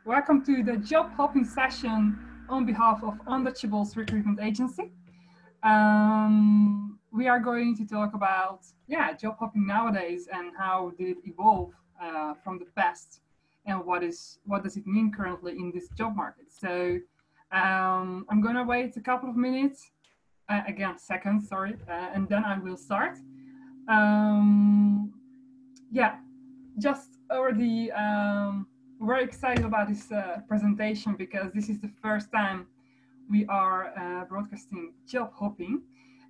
Welcome to the job hopping session on behalf of Untouchable's recruitment agency. We are going to talk about job hopping nowadays and how did it evolve from the past, and what does it mean currently in this job market. So I'm gonna wait a couple of minutes, seconds, sorry, and then I will start. Just already very excited about this presentation, because this is the first time we are broadcasting job hopping,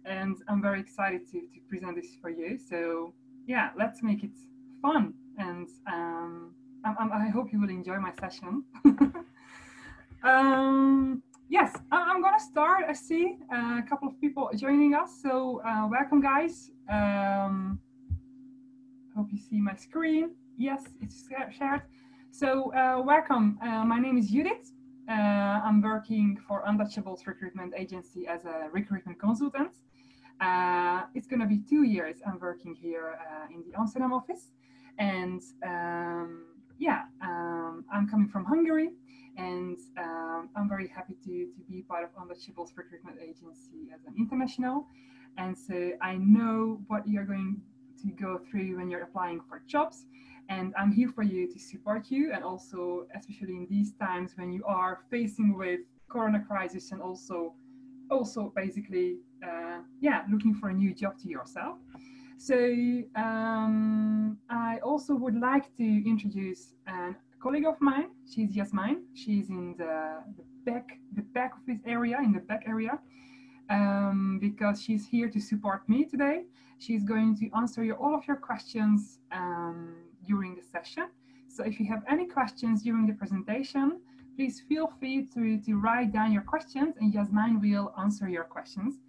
and I'm very excited to present this for you. So yeah, let's make it fun, and I hope you will enjoy my session. Yes, I'm gonna start. I see a couple of people joining us, so welcome guys. Hope you see my screen. Yes, it's shared. So welcome. My name is Judith. I'm working for Untouchable's recruitment agency as a recruitment consultant. It's going to be 2 years I'm working here in the Amsterdam office. And I'm coming from Hungary. And I'm very happy to be part of Untouchable's recruitment agency as an international. And so I know what you're going to go through when you're applying for jobs. And I'm here for you to support you, and also especially in these times when you are facing with corona crisis, and also basically looking for a new job to yourself. So I also would like to introduce a colleague of mine. She's Yasmin. She's in the back of this area, in the back area, because she's here to support me today. She's going to answer all of your questions during the session. So if you have any questions during the presentation, please feel free to write down your questions, and Yasmin will answer your questions.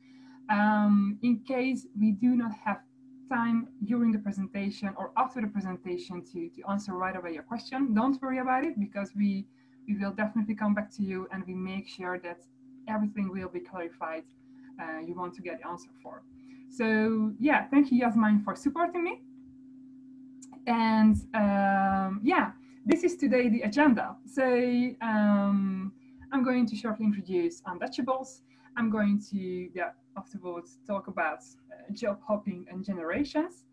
In case we do not have time during the presentation or after the presentation to answer right away your question, don't worry about it, because we will definitely come back to you, and we make sure that everything will be clarified you want to get the answer for. So yeah, thank you, Yasmin, for supporting me. And this is today the agenda. So I'm going to shortly introduce Untouchables. I'm going to afterwards talk about job hopping and generations.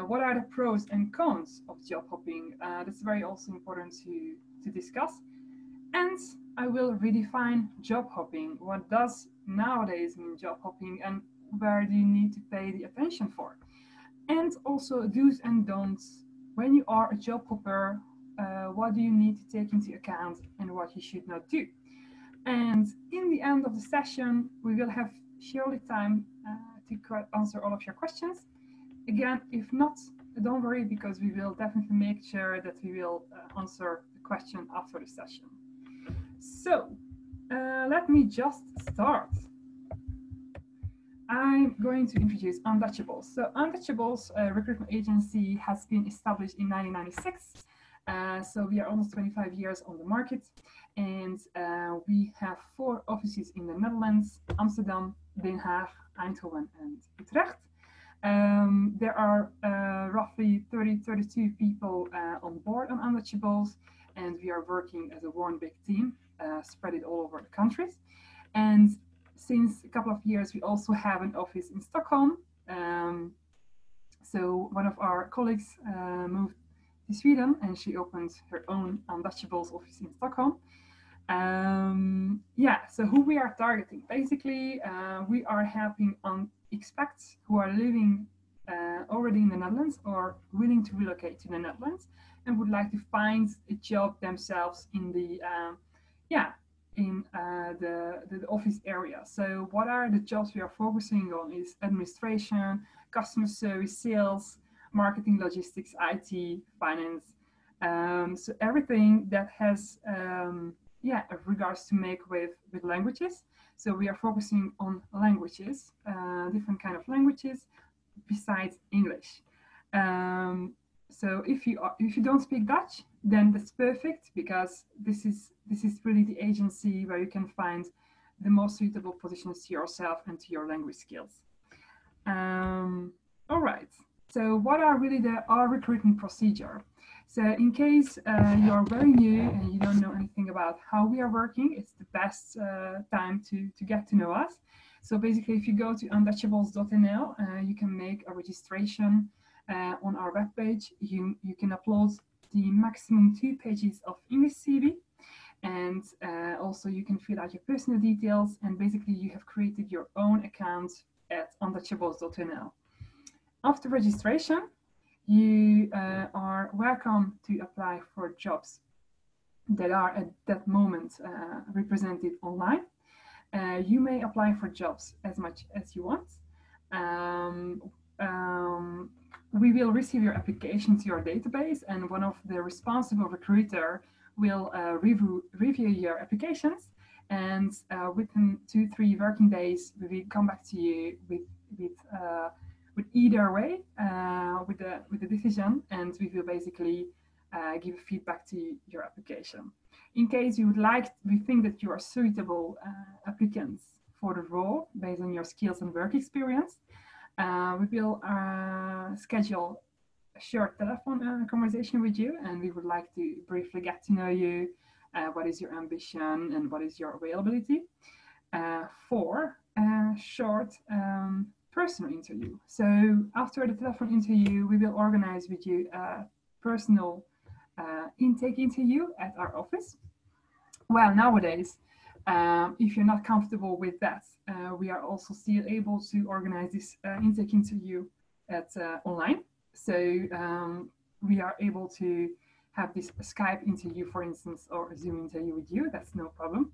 What are the pros and cons of job hopping? That's very also important to discuss. And I will redefine job hopping. What does nowadays mean job hopping, and where do you need to pay the attention for? And also do's and don'ts when you are a job hopper. What do you need to take into account, and what you should not do? And in the end of the session, we will have surely time to answer all of your questions. Again, if not, don't worry, because we will definitely make sure that we will answer the question after the session. So let me just start. I'm going to introduce Untouchables. So Untouchables recruitment agency has been established in 1996. So we are almost 25 years on the market, and we have 4 offices in the Netherlands: Amsterdam, Den Haag, Eindhoven, and Utrecht. There are roughly 32 people on board on Untouchables, and we are working as a one big team, spread it all over the countries. And since a couple of years, we also have an office in Stockholm. So one of our colleagues moved to Sweden, and she opened her own Untouchables office in Stockholm. So who we are targeting? Basically, we are helping expats who are living already in the Netherlands or willing to relocate to the Netherlands and would like to find a job themselves in the office area. So what are the jobs we are focusing on is administration, customer service, sales, marketing, logistics, IT, finance. So everything that has regards to make with languages. So we are focusing on languages, different kind of languages besides English. So if you don't speak Dutch, then that's perfect, because this is really the agency where you can find the most suitable positions to yourself and to your language skills. All right. So what are really our recruitment procedure? So in case you're very new and you don't know anything about how we are working, it's the best time to get to know us. So basically, if you go to untouchables.nl, you can make a registration on our webpage. You can upload the maximum 2 pages of English CV, and also you can fill out your personal details, and basically you have created your own account at untouchables.nl. After registration, you are welcome to apply for jobs that are at that moment represented online. You may apply for jobs as much as you want. We will receive your application to your database, and one of the responsible recruiter will review your applications, and within 2-3 working days we will come back to you with either way with the decision, and we will basically give feedback to your application. In case you would like, we think that you are suitable applicants for the role based on your skills and work experience, we will schedule a short telephone conversation with you, and we would like to briefly get to know you. What is your ambition and what is your availability for a short personal interview. So after the telephone interview, we will organize with you a personal intake interview at our office. Well, nowadays, if you're not comfortable with that, we are also still able to organize this intake interview at online. So we are able to have this Skype interview, for instance, or a Zoom interview with you. That's no problem.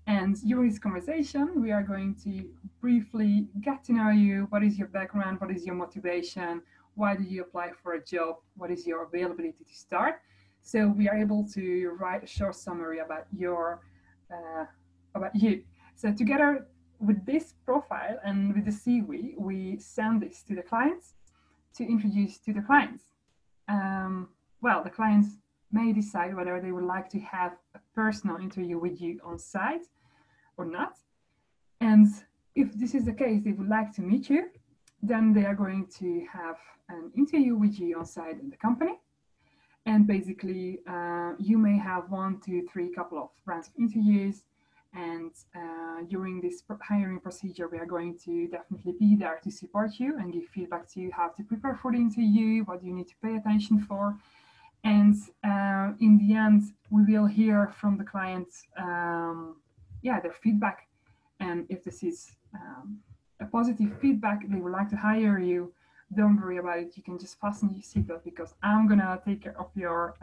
And during this conversation, we are going to briefly get to know you. What is your background? What is your motivation? Why did you apply for a job? What is your availability to start? So we are able to write a short summary about you. So together with this profile and with the CV, we send this to the clients to introduce to the clients. Well, the clients may decide whether they would like to have a personal interview with you on site or not. And if this is the case, they would like to meet you, then they are going to have an interview with you on site in the company. And basically, you may have 1, 2, 3 couple of rounds of interviews. And during this hiring procedure, we are going to definitely be there to support you and give feedback to you how to prepare for the interview, what you need to pay attention for. And in the end, we will hear from the clients, their feedback. And if this is a positive feedback, they would like to hire you, don't worry about it. You can just fasten your seatbelt, because I'm gonna take care of your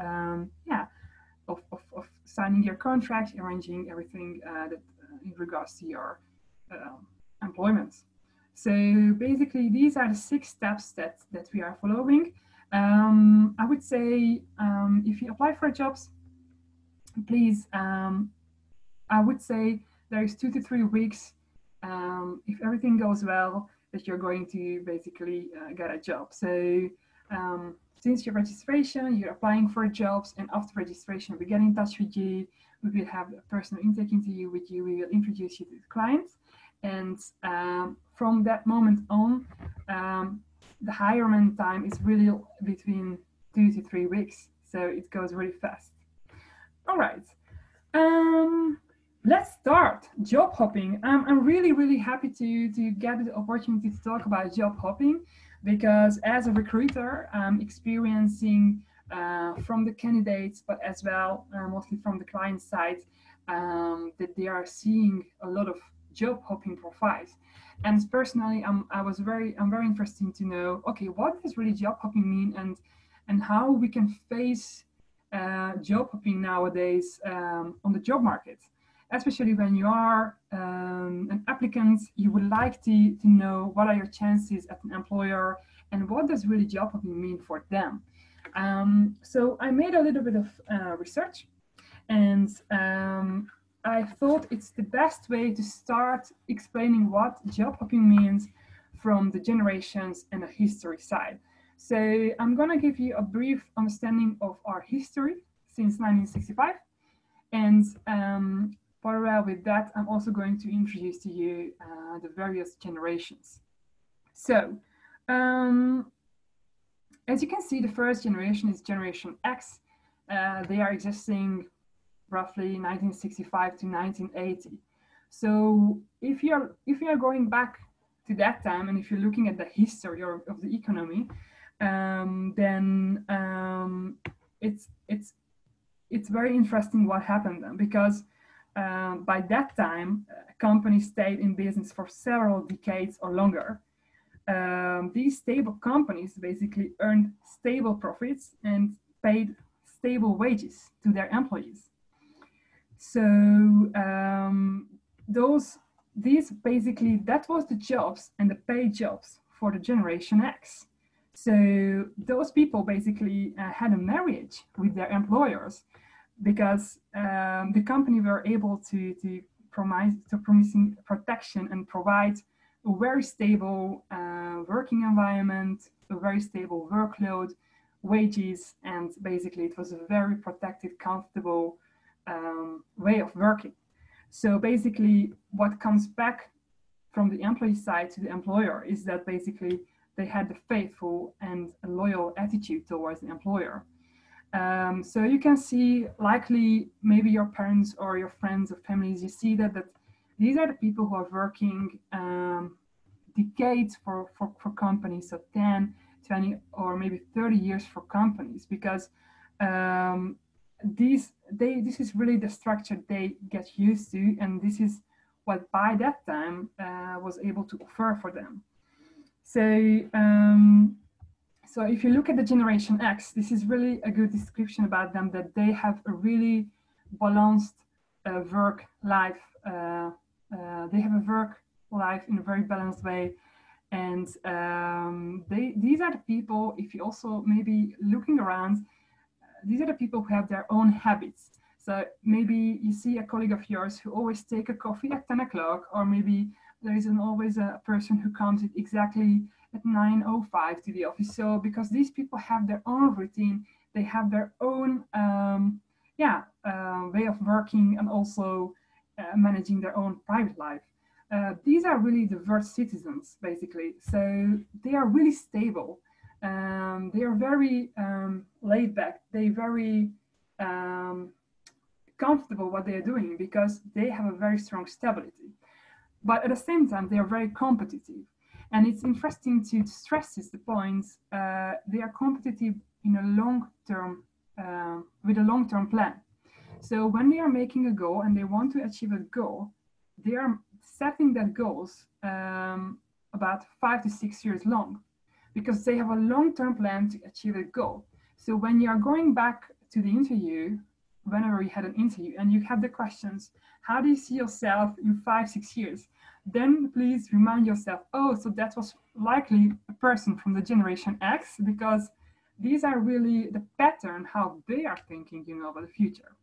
of signing your contract, arranging everything that in regards to your employment. So basically, these are the 6 steps that we are following. I would say if you apply for jobs, please, I would say there is 2 to 3 weeks, if everything goes well, that you're going to basically get a job. So since your registration, you're applying for jobs, and after registration, we get in touch with you. We will have a personal intake interview with you. We will introduce you to the clients. And from that moment on, the hiring time is really between 2 to 3 weeks. So it goes really fast. All right. Let's start job hopping. I'm really, really happy to get the opportunity to talk about job hopping, because as a recruiter, I'm experiencing from the candidates, but as well mostly from the client side, that they are seeing a lot of job hopping profiles. And personally, I'm very interested to know, okay, what does really job hopping mean, and how we can face job hopping nowadays on the job market. Especially when you are an applicant, you would like to know what are your chances at an employer, and what does really job hopping mean for them. So I made a little bit of research, and I thought it's the best way to start explaining what job hopping means from the generations and the history side. So I'm going to give you a brief understanding of our history since 1965. And parallel with that, I'm also going to introduce to you the various generations. So as you can see, the first generation is Generation X. They are existing roughly 1965 to 1980. So if you're going back to that time, and if you're looking at the history of the economy, then it's very interesting what happened then, because by that time, companies stayed in business for several decades or longer. These stable companies basically earned stable profits and paid stable wages to their employees. So that was the jobs and the paid jobs for the Generation X. So those people basically had a marriage with their employers, because the company were able to promising protection and provide a very stable working environment, a very stable workload, wages, and basically it was a very protected, comfortable way of working. So basically what comes back from the employee side to the employer is that basically they had the faithful and loyal attitude towards the employer. So you can see, likely, maybe your parents or your friends or families, you see that these are the people who are working decades for companies, so 10, 20, or maybe 30 years for companies, because this is really the structure they get used to, and this is what by that time was able to offer for them. So if you look at the Generation X, this is really a good description about them, that they have a really balanced work life. They have a work life in a very balanced way. And these are the people, if you also maybe looking around, these are the people who have their own habits. So maybe you see a colleague of yours who always take a coffee at 10 o'clock, or maybe there is always a person who comes at exactly at 9:05 to the office. So because these people have their own routine, they have their own way of working, and also managing their own private life. These are really the world citizens, basically. So they are really stable. They are very laid back. They very comfortable what they are doing, because they have a very strong stability. But at the same time, they are very competitive. And it's interesting to stress this, the points. They are competitive in a long-term, with a long-term plan. So when they are making a goal and they want to achieve a goal, they are setting that goals about 5 to 6 years long, because they have a long-term plan to achieve a goal. So when you are going back to the interview, whenever you had an interview, and you have the questions, how do you see yourself in 5, 6 years? Then please remind yourself, oh, so that was likely a person from the Generation X, because these are really the pattern how they are thinking, about the future.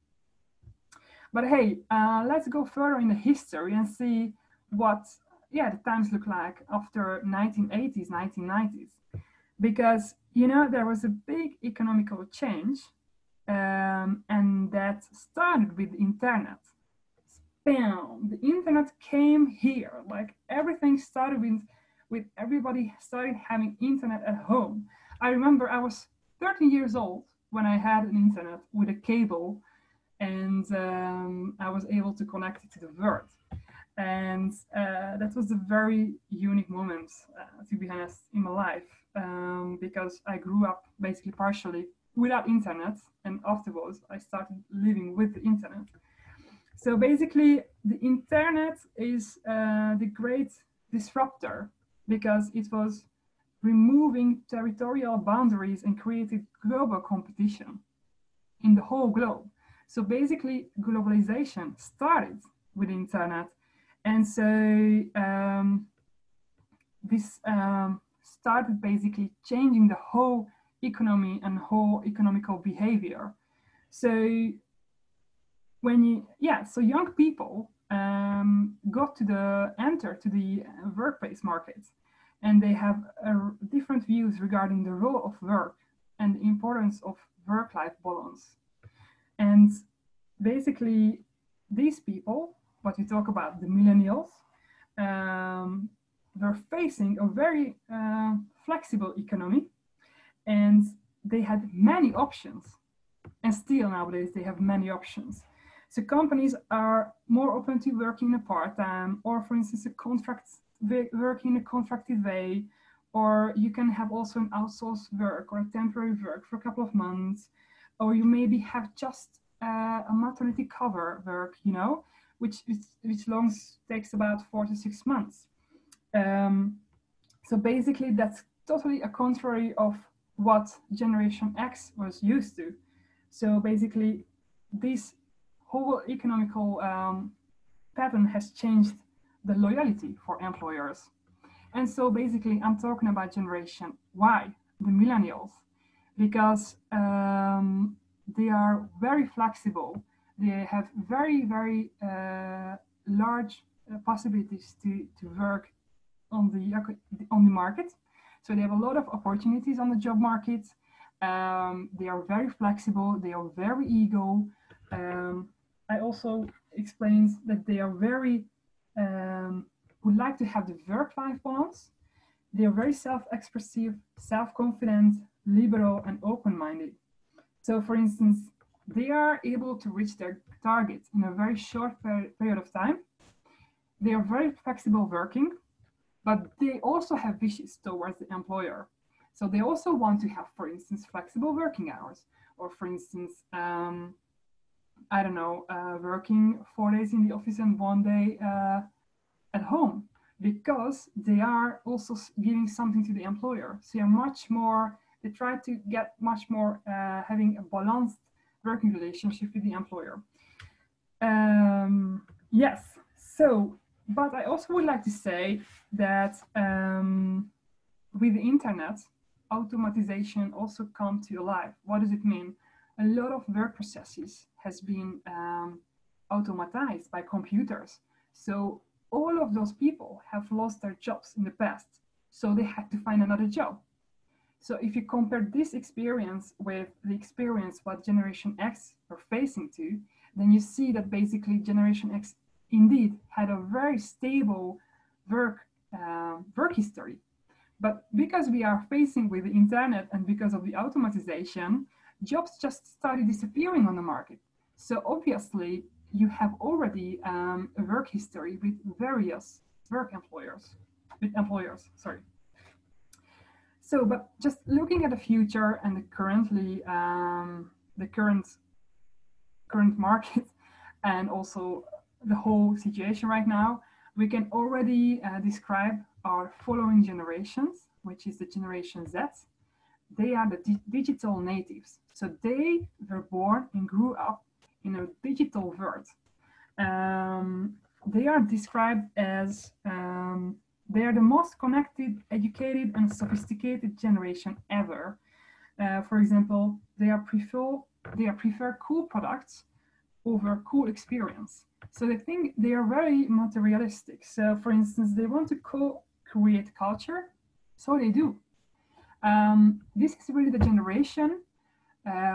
But hey, let's go further in the history and see what the times look like after 1980s, 1990s. Because, there was a big economical change, and that started with the internet. Bam! The internet came here. Like, everything started with everybody started having internet at home. I remember I was 13 years old when I had an internet with a cable, and I was able to connect it to the world. And that was a very unique moment, to be honest, in my life, because I grew up basically partially without internet, and afterwards I started living with the internet. So basically, the internet is the great disruptor, because it was removing territorial boundaries and created global competition in the whole globe. So basically, globalization started with the internet. And so this started basically changing the whole economy and whole economical behavior. So so young people got to enter to the workplace market. and they have different views regarding the role of work and the importance of work-life balance. And basically, these people, what we talk about, the millennials, they're facing a very flexible economy, and they had many options. And still nowadays, they have many options. So companies are more open to working a part-time, or for instance, working in a contracted way, or you can have also an outsourced work or a temporary work for a couple of months, or you maybe have just a maternity cover work, you know, which takes about 4 to 6 months. So basically, that's totally a contrary of what Generation X was used to. So basically, this whole economical pattern has changed the loyalty for employers. And so basically, I'm talking about Generation Y, the millennials, because they are very flexible. They have very, very large possibilities to work on the market. So they have a lot of opportunities on the job market. They are very flexible. They are very eager. I also explained that they are very would like to have the work-life balance. They are very self-expressive, self-confident, liberal, and open-minded. So, for instance, they are able to reach their targets in a very short period of time. They are very flexible working, but they also have wishes towards the employer. So they also want to have, for instance, flexible working hours, or for instance, I don't know, working 4 days in the office and 1 day at home, because they are also giving something to the employer. So they're much more, they try to get much more having a balanced working relationship with the employer. Yes, so, but I also would like to say that with the internet, automatization also come to life. What does it mean? A lot of work processes has been automatized by computers. So all of those people have lost their jobs in the past. So they had to find another job. So if you compare this experience with the experience what Generation X are facing to, then you see that basically Generation X indeed had a very stable work history. But because we are facing with the internet and because of the automatization, jobs just started disappearing on the market. So obviously, you have already a work history with various employers, sorry. So, but just looking at the future and the current market and also the whole situation right now, we can already describe our following generations, which is the Generation Z. They are the digital natives. So they were born and grew up in a digital world. They are described as they are the most connected, educated, and sophisticated generation ever. For example, they prefer cool products over cool experience. So they think they are very materialistic. So, for instance, they want to co-create culture, so they do. This is really the generation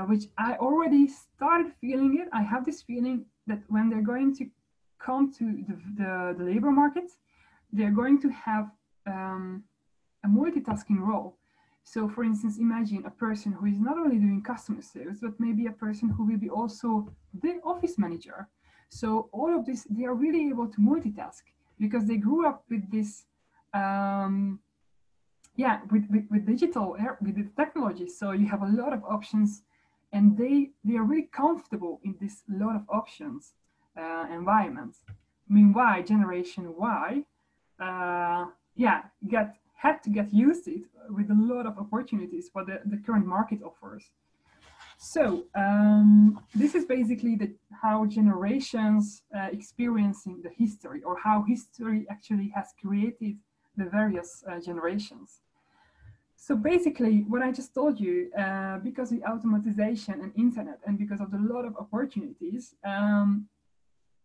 which I already started feeling it. I have this feeling that when they're going to come to the labor market, they're going to have a multitasking role. So for instance, imagine a person who is not only doing customer service, but maybe a person who will be also the office manager. So all of this, they are really able to multitask because they grew up with this with digital, with the technology. So you have a lot of options, and they are really comfortable in this lot of options environment. Meanwhile, Generation Y, had to get used to it with a lot of opportunities what the current market offers. So this is basically how generations experiencing the history, or how history actually has created the various generations. So basically, what I just told you, because of the automatization and internet, and because of the lot of opportunities, and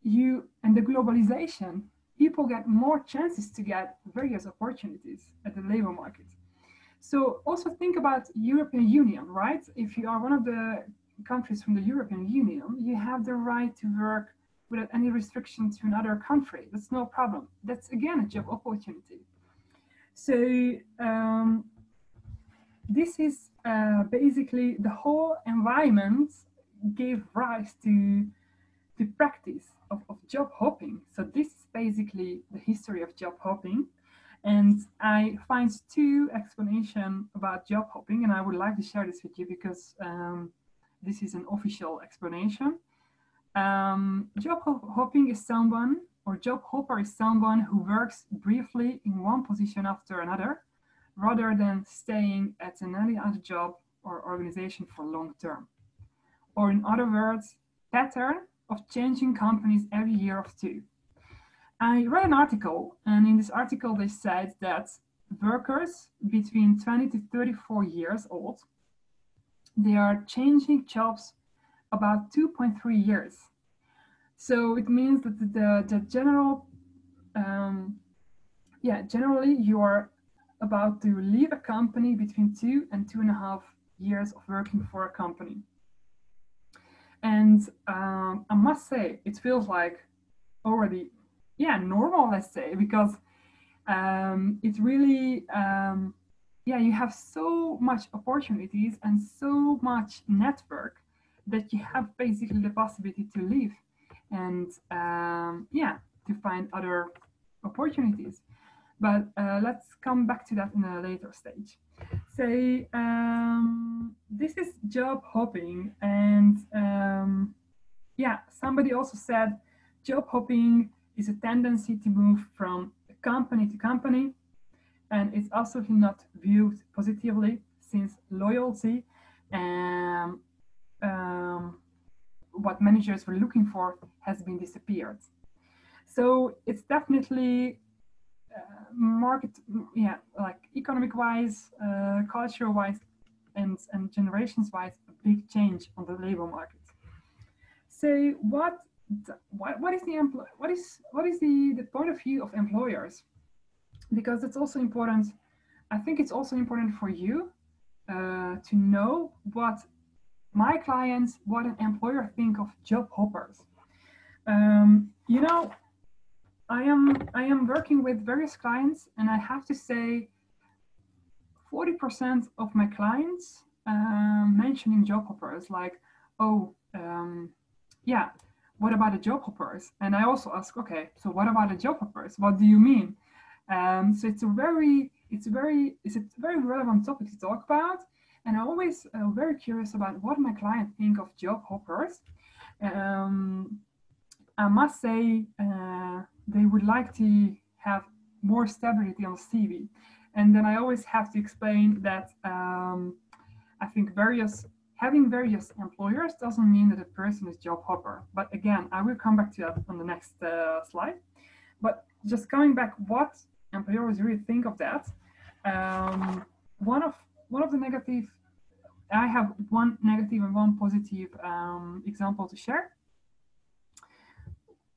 the globalization, people get more chances to get various opportunities at the labor market. So also think about European Union, right? If you are one of the countries from the European Union, you have the right to work without any restriction to another country. That's no problem. That's again a job opportunity. So this is basically the whole environment gave rise to the practice of job hopping. So this is basically the history of job hopping. And I find two explanations about job hopping, and I would like to share this with you because this is an official explanation. Job hopping is someone, or job hopper is someone who works briefly in one position after another, rather than staying at any other job or organization for long term. Or in other words, pattern of changing companies every year or two. I read an article, and in this article they said that workers between 20 to 34 years old, they are changing jobs about 2.3 years. So it means that the general, generally you are about to leave a company between 2 and 2.5 years of working for a company. And I must say, it feels like already, normal, let's say, because it's really, you have so much opportunities and so much network that you have basically the possibility to leave and to find other opportunities. But let's come back to that in a later stage. So this is job hopping, and somebody also said job hopping is a tendency to move from company to company, and it's absolutely not viewed positively since loyalty and what managers were looking for has been disappeared. So it's definitely like economic wise, cultural wise, and generations wise, a big change on the labor market. So what is the point of view of employers? Because it's also important. I think it's also important for you to know what my clients, what an employer think of job hoppers. I am working with various clients, and I have to say 40% of my clients mentioning job hoppers, like, what about the job hoppers? And I also ask, okay, so what about the job hoppers? What do you mean? So it's a very relevant topic to talk about, and I'm always very curious about what my clients think of job hoppers. I must say they would like to have more stability on CV, and then I always have to explain that I think having various employers doesn't mean that a person is job hopper. But again, I will come back to that on the next slide. But just coming back, what employers really think of that? One of the negative. I have one negative and one positive example to share.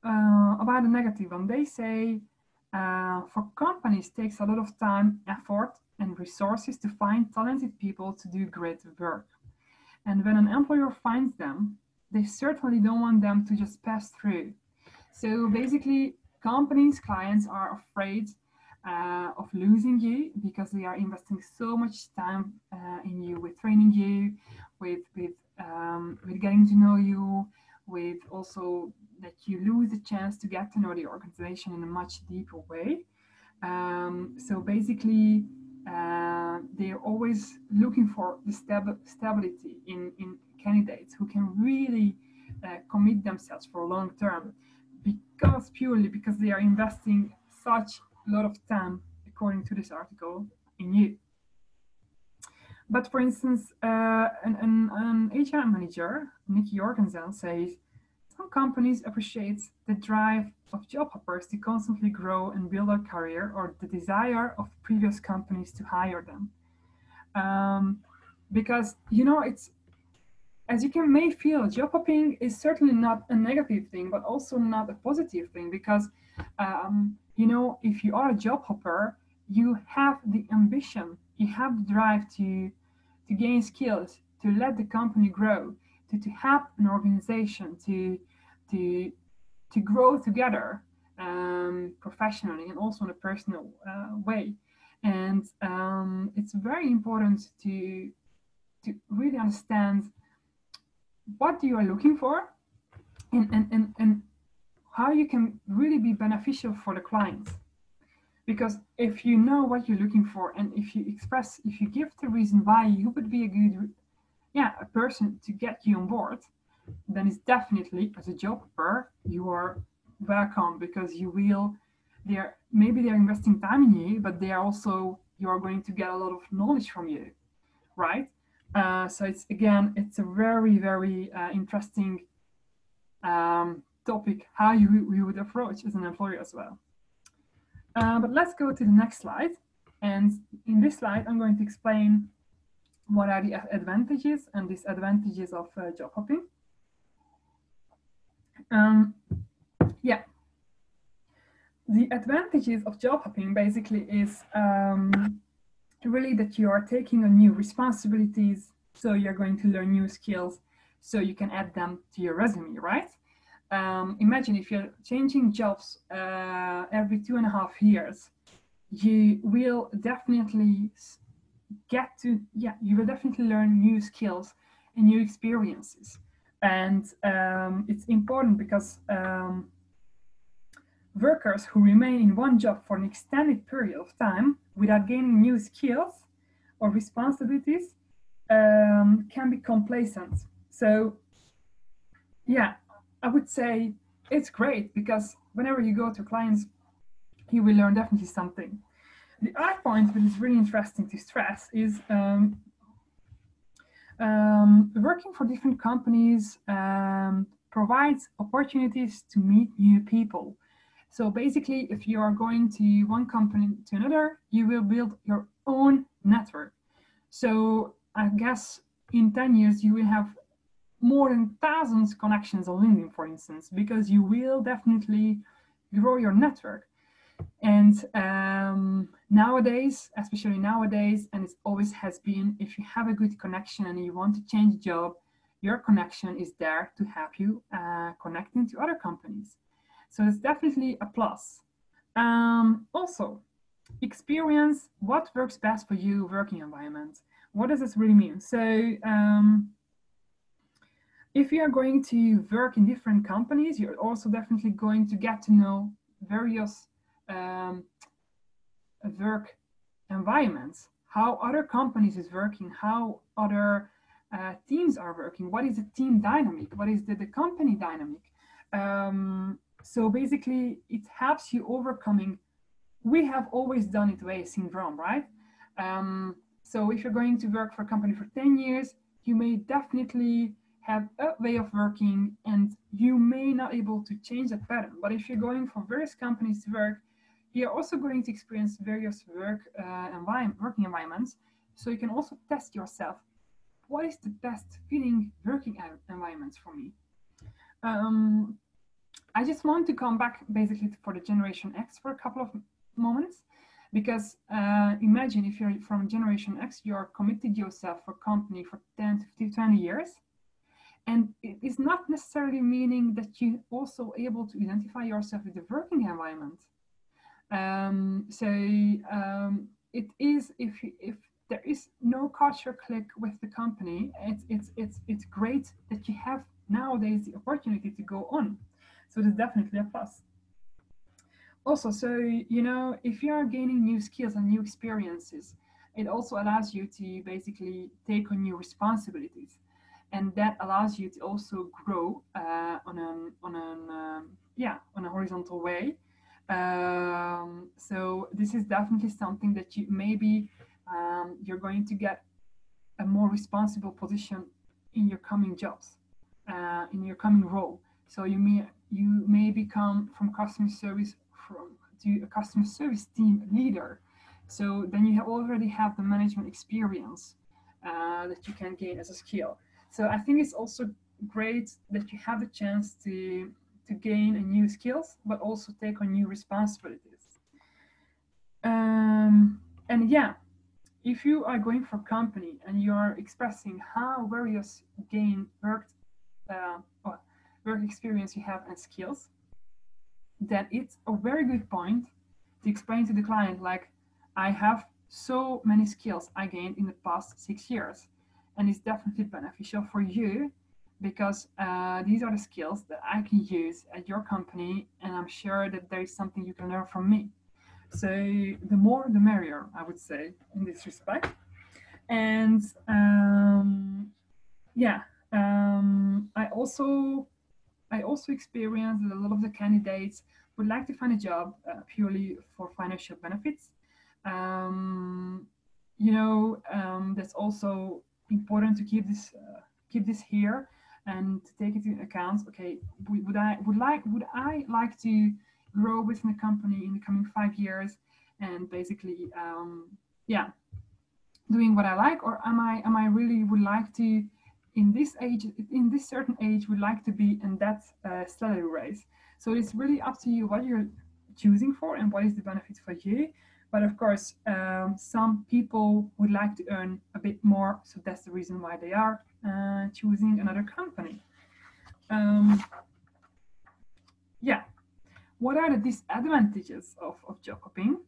About the negative one, they say for companies takes a lot of time, effort, and resources to find talented people to do great work. And when an employer finds them, they certainly don't want them to just pass through. So basically, clients are afraid of losing you because they are investing so much time in you, with training you, with getting to know you, with also that you lose the chance to get to know the organization in a much deeper way. So basically, they're always looking for the stability in candidates who can really commit themselves for long term, purely because they are investing such a lot of time, according to this article, in you. But for instance, an HR manager, Nick Jorgensen, says some companies appreciate the drive of job hoppers to constantly grow and build their career, or the desire of previous companies to hire them. Because, as you can may feel, job hopping is certainly not a negative thing, but also not a positive thing, because if you are a job hopper, you have the ambition, you have the drive to gain skills, to let the company grow, to have an organization, to to grow together, professionally and also in a personal way. And it's very important to really understand what you are looking for, and how you can really be beneficial for the clients. Because if you know what you're looking for, and if you give the reason why you would be a good, a person to get you on board, then it's definitely, as a job hopper, you are welcome, because you will, they're investing time in you, but they are also, you are going to get a lot of knowledge from you, right? So it's a very, very interesting topic, how you would approach as an employer as well. But let's go to the next slide. And in this slide, I'm going to explain what are the advantages and disadvantages of job hopping. Yeah, the advantages of job hopping basically is really that you are taking on new responsibilities, so you're going to learn new skills, so you can add them to your resume, right? Imagine if you're changing jobs every 2.5 years, you will definitely learn new skills and new experiences. And it's important because workers who remain in one job for an extended period of time without gaining new skills or responsibilities can be complacent. So, yeah, I would say it's great, because whenever you go to clients, you will learn definitely something. The other point that is really interesting to stress is working for different companies provides opportunities to meet new people. So basically, if you are going to one company to another, you will build your own network. So I guess in 10 years, you will have more than thousands connections on LinkedIn, for instance, because you will definitely grow your network. And nowadays, especially nowadays, and it always has been, if you have a good connection and you want to change job, your connection is there to help you connecting to other companies. So it's definitely a plus. Also, experience what works best for you working environment. What does this really mean? So if you are going to work in different companies, you're also definitely going to get to know various work environments, how other companies is working, how other teams are working, what is the team dynamic, what is the company dynamic. So basically, it helps you overcoming, we have always done it way syndrome, right? So if you're going to work for a company for 10 years, you may definitely have a way of working, and you may not able to change that pattern. But if you're going for various companies to work, you're also going to experience various working environments. So you can also test yourself. What is the best fitting working environments for me? I just want to come back basically for the Generation X for a couple of moments, because imagine if you're from Generation X, you're committed yourself for company for 10 to 15, 20 years. And it is not necessarily meaning that you're also able to identify yourself with the working environment. It is, if there is no culture click with the company, it's great that you have nowadays the opportunity to go on. So that's definitely a plus. Also, so if you are gaining new skills and new experiences, it also allows you to basically take on new responsibilities, and that allows you to also grow on a horizontal way. So this is definitely something that you maybe you're going to get a more responsible position in your coming jobs, in your coming role. So you may become from customer service to a customer service team leader. So then you already have the management experience that you can gain as a skill. So I think it's also great that you have the chance to gain a new skills, but also take on new responsibilities. And yeah, if you are going for a company and you are expressing how various gain or work experience you have and skills, then it's a very good point to explain to the client, like, I have so many skills I gained in the past 6 years, and it's definitely beneficial for you because these are the skills that I can use at your company, and I'm sure that there is something you can learn from me. So the more the merrier, I would say, in this respect. And yeah, I also experienced that a lot of the candidates would like to find a job purely for financial benefits. Um, that's also important to keep this here and to take it into account. Okay, would I like to grow within the company in the coming 5 years, and basically, yeah, doing what I like, or am I really would like to in this certain age would like to be in that salary raise. So it's really up to you what you're choosing for and what is the benefit for you. But of course, some people would like to earn a bit more, so that's the reason why they are choosing another company. um, yeah, what are the disadvantages of job hopping?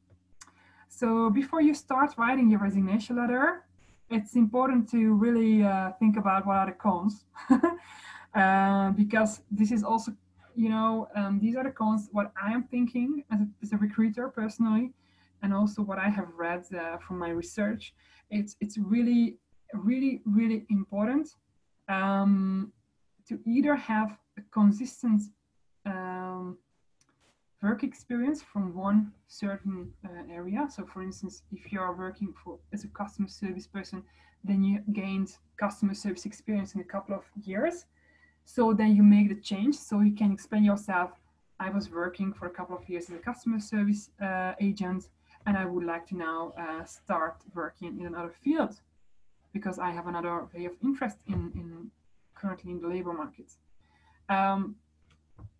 So before you start writing your resignation letter, it's important to really think about what are the cons, because this is also, these are the cons. What I am thinking as a recruiter personally, and also what I have read from my research, it's really, really, really important to either have a consistent um, work experience from one certain area. So for instance, if you are working for as a customer service person, then you gained customer service experience in a couple of years. So then you make the change, so you can explain yourself, I was working for a couple of years as a customer service agent, and I would like to now start working in another field because I have another way of interest in currently in the labor market. um,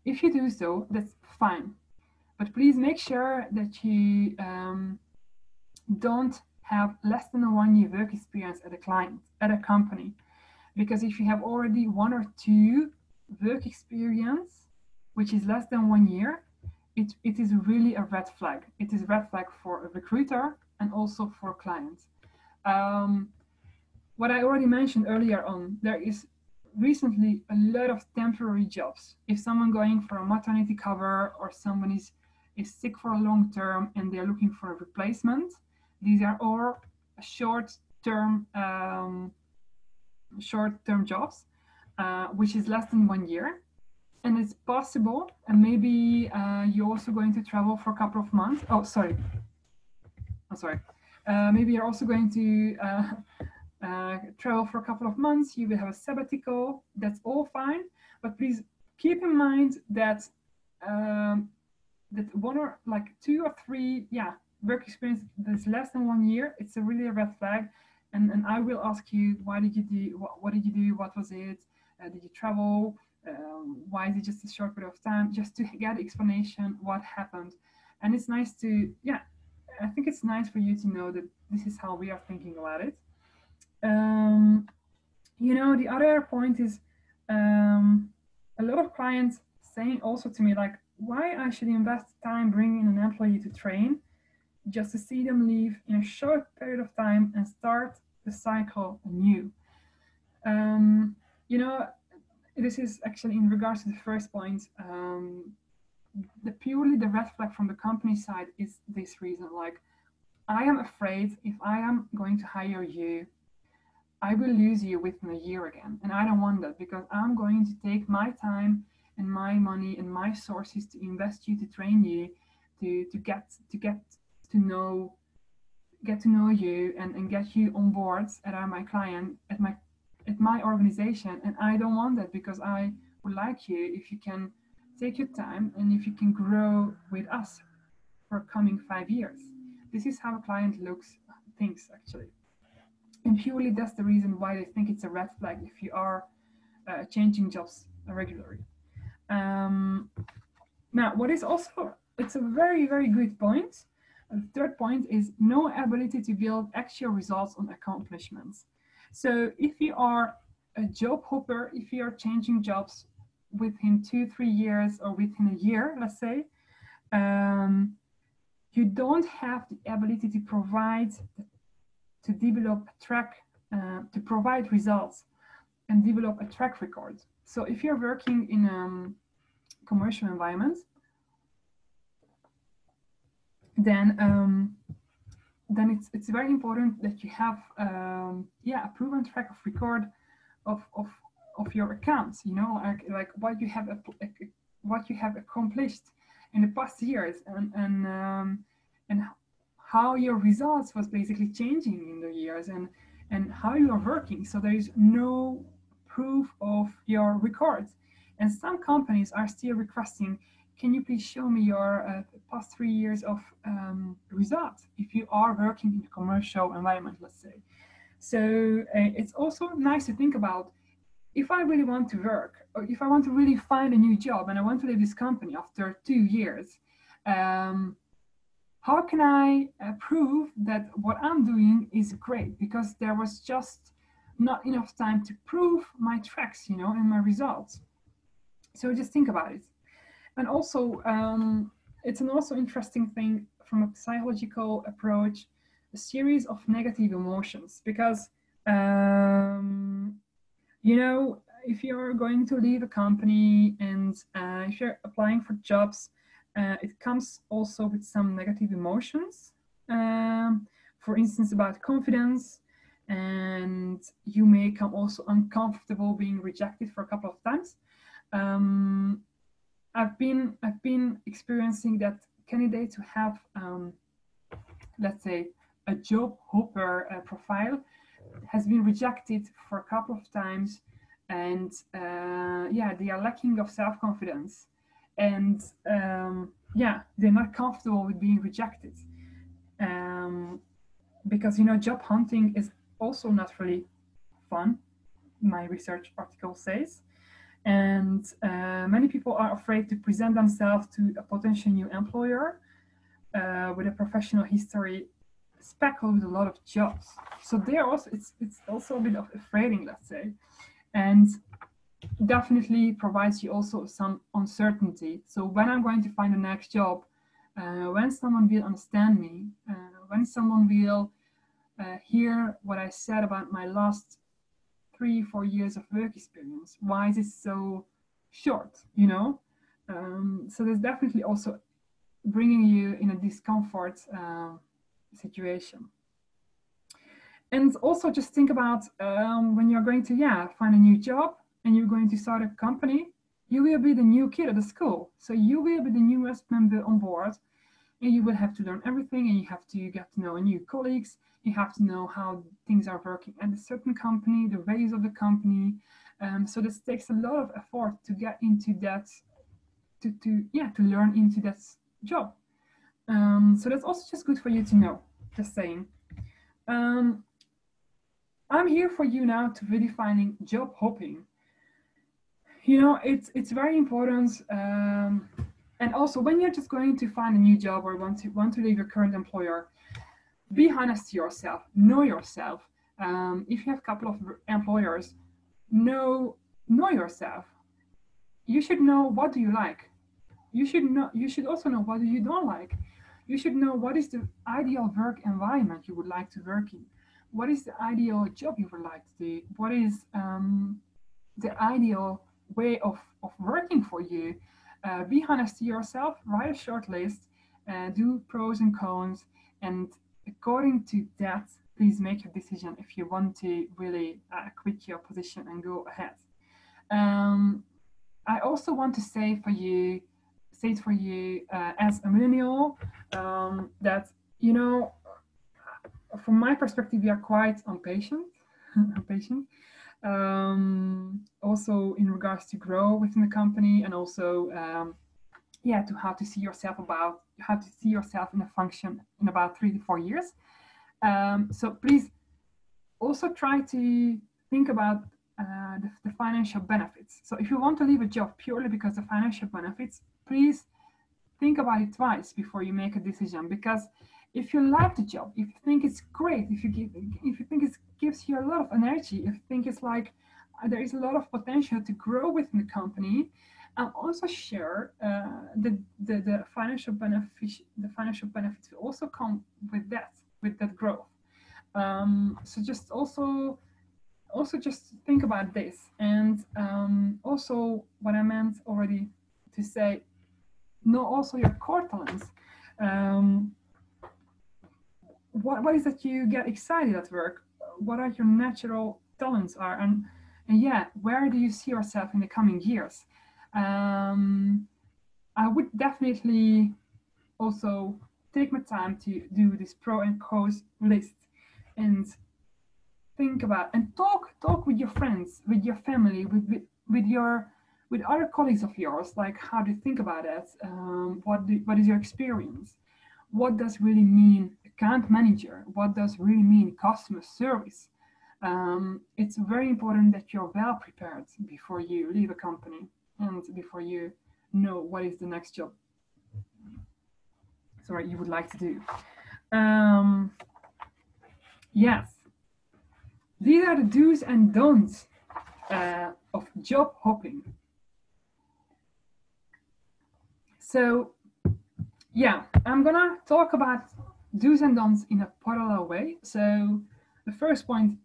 if you do so, that's fine. But please make sure that you don't have less than a 1 year work experience at a client, at a company. Because if you have already 1 or 2 work experience, which is less than 1 year, it is really a red flag. It is a red flag for a recruiter and also for clients. Um, what I already mentioned earlier on, there is recently a lot of temporary jobs. If someone going for a maternity cover or someone is sick for a long term and they're looking for a replacement, these are all short-term short-term jobs, which is less than 1 year. And it's possible, and maybe you're also going to travel for a couple of months. Oh, sorry. I'm sorry. Maybe you're also going to travel for a couple of months. You will have a sabbatical. That's all fine. But please keep in mind that that 2 or 3, work experience that's less than 1 year, it's a really a red flag. And I will ask you, why did you do? What did you do? What was it? Did you travel? Why is it just a short period of time? Just to get explanation what happened. And it's nice to, I think it's nice for you to know that this is how we are thinking about it. Um, the other point is a lot of clients saying also to me, like, why I should invest time bringing an employee to train just to see them leave in a short period of time and start the cycle anew. Um, you know, this is actually in regards to the first point. Purely the red flag from the company side is this reason. Like, I am afraid if I am going to hire you, I will lose you within a year again. And I don't want that, because I'm going to take my time and my money and my sources to invest you, to train you, to get to know you and get you on board at my client, at my organization. And I don't want that, because I would like you if you can take your time and if you can grow with us for coming 5 years. This is how a client thinks actually. And purely that's the reason why they think it's a red flag if you are changing jobs regularly. Now, what is also, it's a very, very good point. The third point is no ability to build actual results on accomplishments. So if you are a job hopper, if you are changing jobs within 2-3 years or within a year, let's say, you don't have the ability to provide, to develop a track, to provide results and develop a track record. So if you're working in a commercial environment, then it's very important that you have a proven track of record of your accounts. You know, like what you have accomplished in the past years, and how your results was basically changing in the years, and how you are working. So there is no proof of your records, and some companies are still requesting, can you please show me your past 3 years of results if you are working in a commercial environment, let's say. So it's also nice to think about, if I really want to work, or if I want to really find a new job and I want to leave this company after 2 years, how can I prove that what I'm doing is great? Because there was just not enough time to prove my tracks, you know, and my results. So just think about it. And also, it's an also interesting thing from a psychological approach, a series of negative emotions, because, you know, if you're going to leave a company and if you're applying for jobs, it comes also with some negative emotions. For instance, about confidence, and you may come also uncomfortable being rejected for a couple of times. I've been experiencing that candidates who have, let's say, a job hopper profile has been rejected for a couple of times, and they are lacking of self-confidence, and they're not comfortable with being rejected, because, you know, job hunting is also not really fun, my research article says. And many people are afraid to present themselves to a potential new employer with a professional history speckled with a lot of jobs. So there also, it's also a bit of afraiding, let's say, and definitely provides you also some uncertainty. So when I'm going to find the next job, when someone will understand me, when someone will hear what I said about my last 3-4 years of work experience, why is it so short, you know? So there's definitely also bringing you in a discomfort situation. And also just think about when you're going to find a new job and you're going to start a company, you will be the new kid at the school. So you will be the newest member on board, and you will have to learn everything, and you have to get to know new colleagues. You have to know how things are working at a certain company, the ways of the company. So this takes a lot of effort to get into that, to learn into that job. So that's also just good for you to know, just saying. I'm here for you now to redefining job hopping. You know, it's very important. And also, when you're just going to find a new job or want to leave your current employer, be honest to yourself, know yourself. If you have a couple of employers, know yourself. You should know, what do you like. You should also know, what you don't like. You should know what is the ideal work environment you would like to work in. What is the ideal job you would like to do? What is the ideal way of working for you? Be honest to yourself, write a short list, do pros and cons, and according to that, please make your decision if you want to really quit your position and go ahead. I also want to say it for you as a millennial, that, you know, from my perspective, we are quite impatient. Also in regards to grow within the company, and also to how to see yourself in a function in about 3 to 4 years. So please also try to think about the financial benefits. So if you want to leave a job purely because of financial benefits, please think about it twice before you make a decision. Because if you like the job, if you think it's great, if you think it gives you a lot of energy, if you think it's like there is a lot of potential to grow within the company, and also share the financial benefits. The financial benefits will also come with that growth. So just also just think about this. And also what I meant already to say, know also your core talents. What is that you get excited at work? What are your natural talents are? And yeah, where do you see yourself in the coming years? I would definitely also take my time to do this pro and cons list, and think about and talk with your friends, with your family, with other colleagues of yours. Like, how do you think about it? What is your experience? What does really mean account manager? What does really mean customer service? It's very important that you're well prepared before you leave a company and before you know what is the next job you would like to do. Yes, these are the do's and don'ts of job hopping. So yeah, I'm gonna talk about do's and don'ts in a parallel way. So the first point,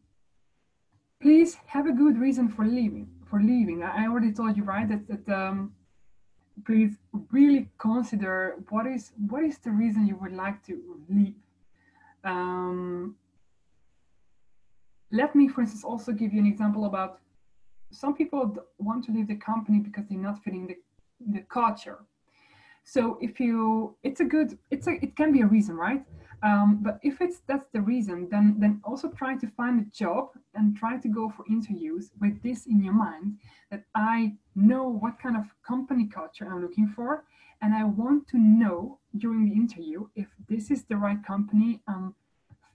please have a good reason for leaving. I already told you, right, that please really consider what is the reason you would like to leave. Let me, for instance, also give you an example about some people want to leave the company because they're not fitting the culture. So if you, it can be a reason, right? But if that's the reason, then also try to find a job and try to go for interviews with this in your mind, that I know what kind of company culture I'm looking for, and I want to know during the interview if this is the right company I'm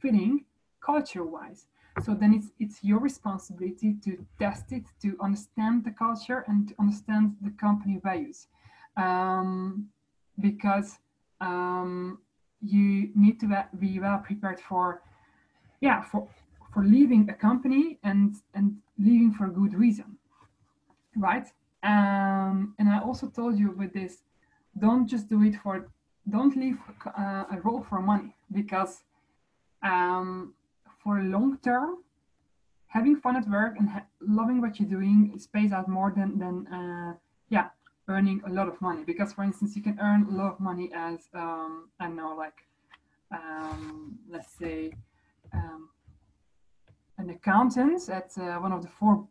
fitting culture-wise. So then it's your responsibility to test it, to understand the culture and to understand the company values. Because you need to be well prepared for leaving a company and leaving for a good reason, right? And I also told you with this, don't leave a role for money, because for long term, having fun at work and loving what you're doing pays out more than earning a lot of money. Because, for instance, you can earn a lot of money as I don't know, like let's say an accountant at one of the four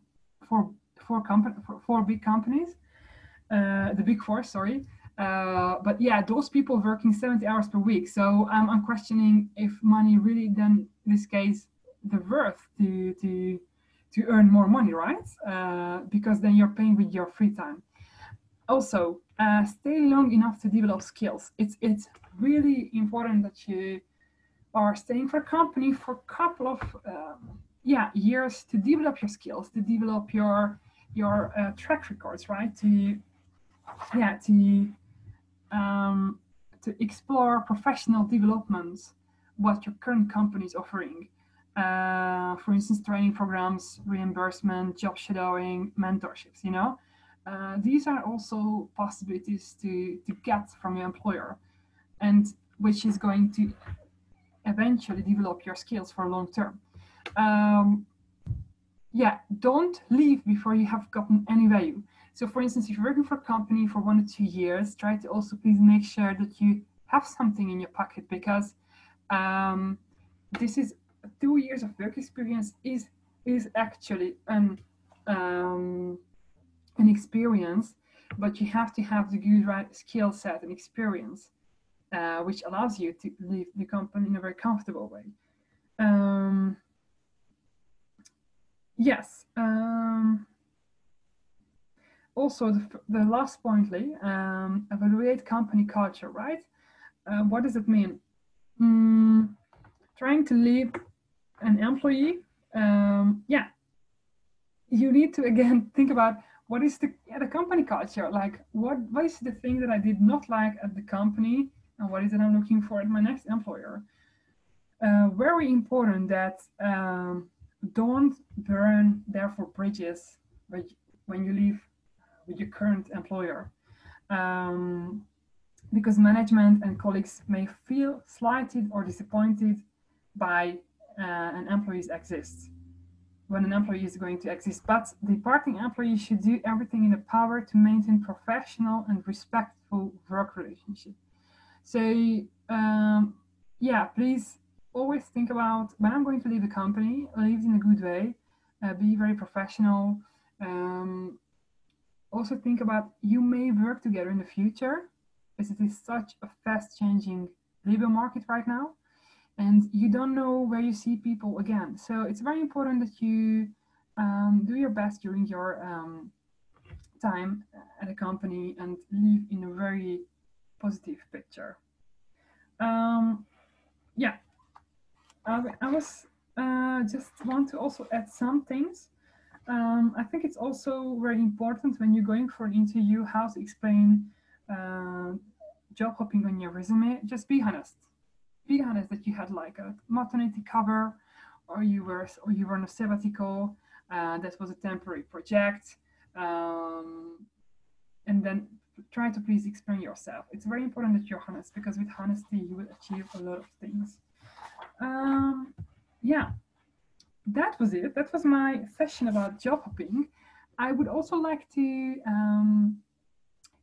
big companies, the big four, sorry. But yeah, those people working 70 hours per week. So I'm questioning if money really then, in this case, the worth to earn more money, right? Because then you're paying with your free time. Also, stay long enough to develop skills. It's really important that you are staying for a company for a couple of years to develop your skills, to develop your track records, right? To explore professional developments, what your current company is offering. For instance, training programs, reimbursement, job shadowing, mentorships, these are also possibilities to get from your employer, and which is going to eventually develop your skills for long term. Don't leave before you have gotten any value. So for instance, if you're working for a company for 1 to 2 years, try to also please make sure that you have something in your pocket, because this is 2 years of work experience is actually an experience, but you have to have the good right skill set and experience, which allows you to leave the company in a very comfortable way. Yes. Also, the last point, Lee, evaluate company culture, right? What does it mean? Trying to leave an employee Yeah, you need to again think about what is the company culture, like what is the thing that I did not like at the company, and what is it I'm looking for at my next employer. Very important that don't burn therefore bridges when you leave with your current employer, um, because management and colleagues may feel slighted or disappointed by an employee's exist when an employee is going to exist. But the departing employee should do everything in their power to maintain professional and respectful work relationship. So yeah, please always think about when I'm going to leave the company, leave in a good way, be very professional. Um, Also think about you may work together in the future, as it is such a fast changing labor market right now, and you don't know where you see people again. So it's very important that you do your best during your time at a company and leave in a very positive picture. Um, yeah, I was just want to also add some things. I think it's also very important when you're going for an interview how to explain uh, job hopping on your resume. Just be honest. Be honest that you had like a maternity cover, or you were on a sabbatical. That was a temporary project, and then try to please explain yourself. It's very important that you're honest, because with honesty you will achieve a lot of things. Yeah, that was it. That was my session about job hopping. I would also like to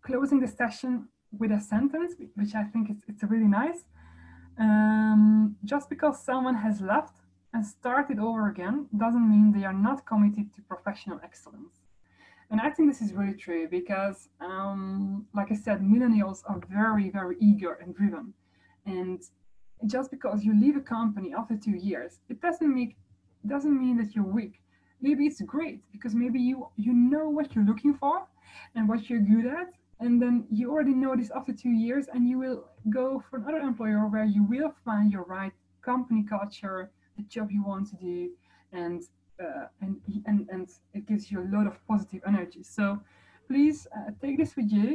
closing the session with a sentence, which I think it's really nice. Just because someone has left and started over again doesn't mean they are not committed to professional excellence. And I think this is really true because, like I said, millennials are very, very eager and driven. And just because you leave a company after 2 years, it doesn't mean that you're weak. Maybe it's great because maybe you know what you're looking for and what you're good at, and then you already know this after 2 years, and you will go for another employer where you will find your right company culture, the job you want to do, and and it gives you a lot of positive energy. So please take this with you.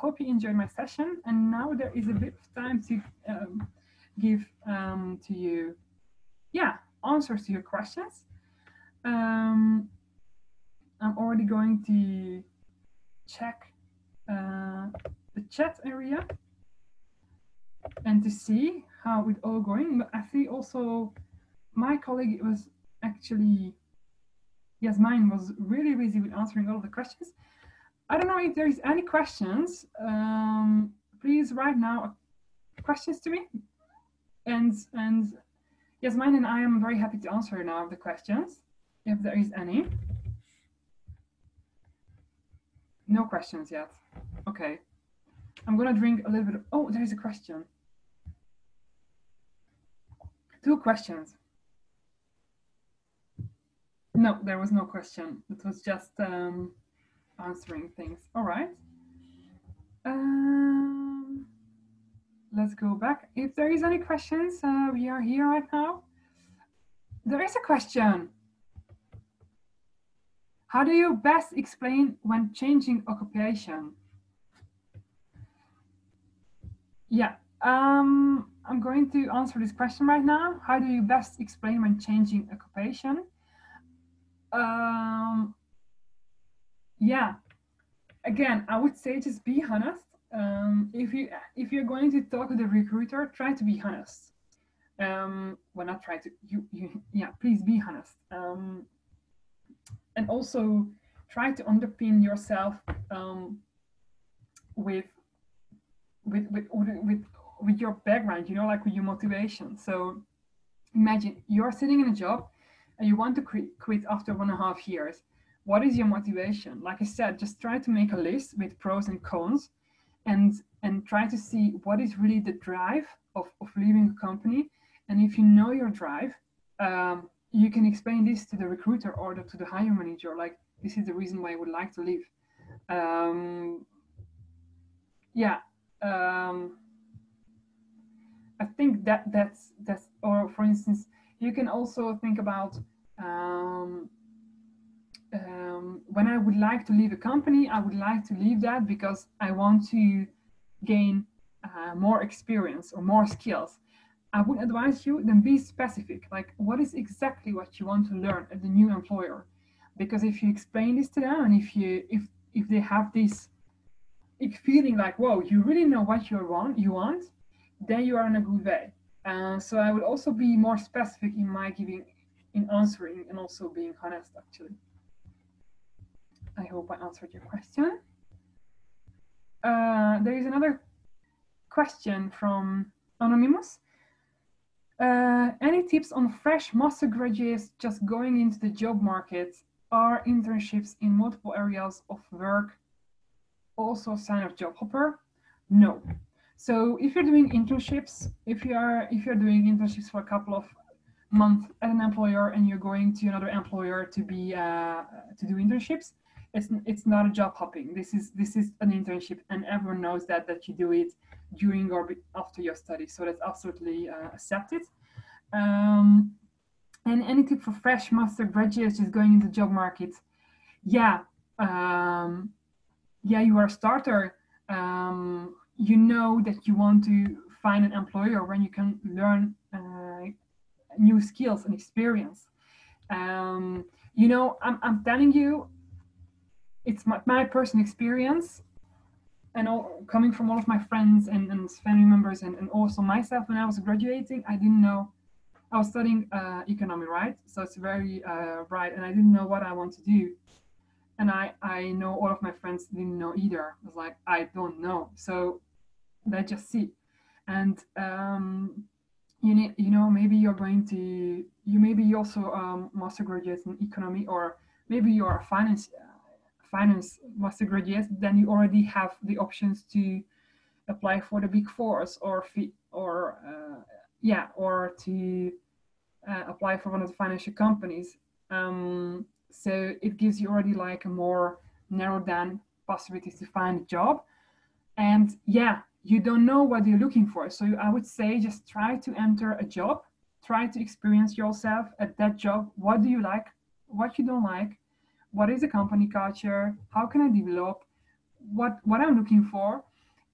Hope you enjoyed my session, and now there is a bit of time to give to you, yeah, answers to your questions. um, I'm already going to check the chat area and to see how it's all going. But I see also my colleague was actually, yes, mine was really busy with answering all of the questions. I don't know if there is any questions. Please write now questions to me, and yes, mine and I am very happy to answer now the questions if there is any. No questions yet. Okay. I'm gonna drink a little bit of, oh, there is a question. 2 questions. No, there was no question. It was just answering things. All right. Let's go back. If there is any questions, we are here right now. There is a question. How do you best explain when changing occupation? Yeah, I'm going to answer this question right now. How do you best explain when changing occupation? Yeah, again, I would say just be honest. If you're going to talk to the recruiter, try to be honest. Well, not try to, yeah, please be honest. And also try to underpin yourself with your background, like with your motivation. So imagine you're sitting in a job and you want to quit after 1.5 years. What is your motivation? Like I said, just try to make a list with pros and cons, and try to see what is really the drive of leaving a company. And if you know your drive, you can explain this to the recruiter or to the hiring manager, like, this is the reason why I would like to leave. Yeah, I think that's, or for instance, You can also think about when I would like to leave a company, I would like to leave that because I want to gain more experience or more skills. I would advise you then be specific, like what is exactly what you want to learn at the new employer. Because if you explain this to them, and if they have this feeling like, whoa, you really know what you want, then you are in a good way. So I would also be more specific in my giving, in answering, and also being honest. Actually, I hope I answered your question. There is another question from Anonymous. Any tips on fresh master graduates just going into the job market? Are internships in multiple areas of work also a sign of job hopper? No. So if you're doing internships, if you're doing internships for a couple of months at an employer and you're going to another employer to be to do internships, it's not a job hopping. This is an internship, and everyone knows that you do it during or after your study. So that's absolutely accepted. And any tip for fresh master graduates just going into the job market? Yeah, yeah, you are a starter. You know that you want to find an employer when you can learn new skills and experience. You know, I'm telling you, it's my personal experience, and all, coming from all of my friends and family members, and also myself when I was graduating, I didn't know. I was studying economy, right? So it's very bright, and I didn't know what I want to do. And I know all of my friends didn't know either. I was like, I don't know. So they just see. And you know, maybe you're going to, you maybe also master graduate in economy, or maybe you're a finance master graduate, then you already have the options to apply for the big fours, or yeah, or to apply for one of the financial companies. So it gives you already like a more narrowed down possibilities to find a job. And yeah, you don't know what you're looking for. So I would say just try to enter a job, try to experience yourself at that job. What do you like? What you don't like? What is the company culture? How can I develop? What I'm looking for?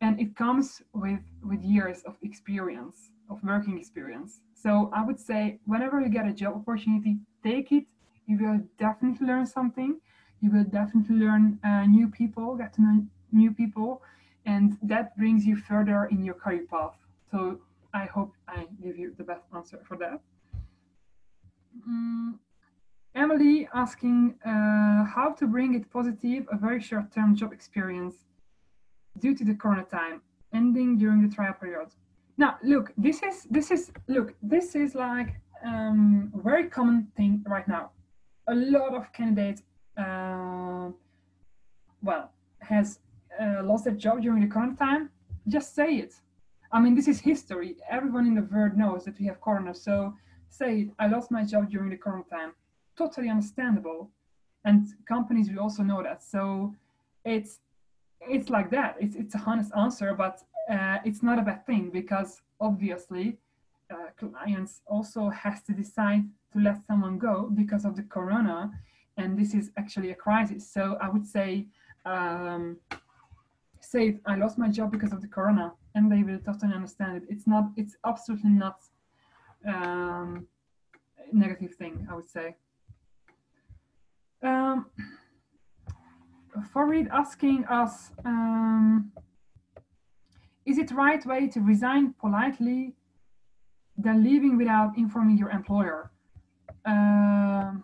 And it comes with years of experience, of working experience. So I would say whenever you get a job opportunity, take it. You will definitely learn something. You will definitely learn new people, get to know new people, and that brings you further in your career path. So I hope I give you the best answer for that. Mm, Emily asking how to bring it positive, a very short-term job experience due to the corona time ending during the trial period. Now, look, this is like a very common thing right now. A lot of candidates, well, has lost their job during the corona time. Just say it. I mean, this is history. Everyone in the world knows that we have corona, so say it. I lost my job during the corona time. Totally understandable, and companies will also know that. So it's like that. It's a honest answer, but it's not a bad thing, because obviously clients also has to decide to let someone go because of the corona, and this is actually a crisis. So I would say say I lost my job because of the corona, and they will totally understand it. It's absolutely not um, a negative thing, I would say. um, Farid asking us, is it right way to resign politely than leaving without informing your employer? Um,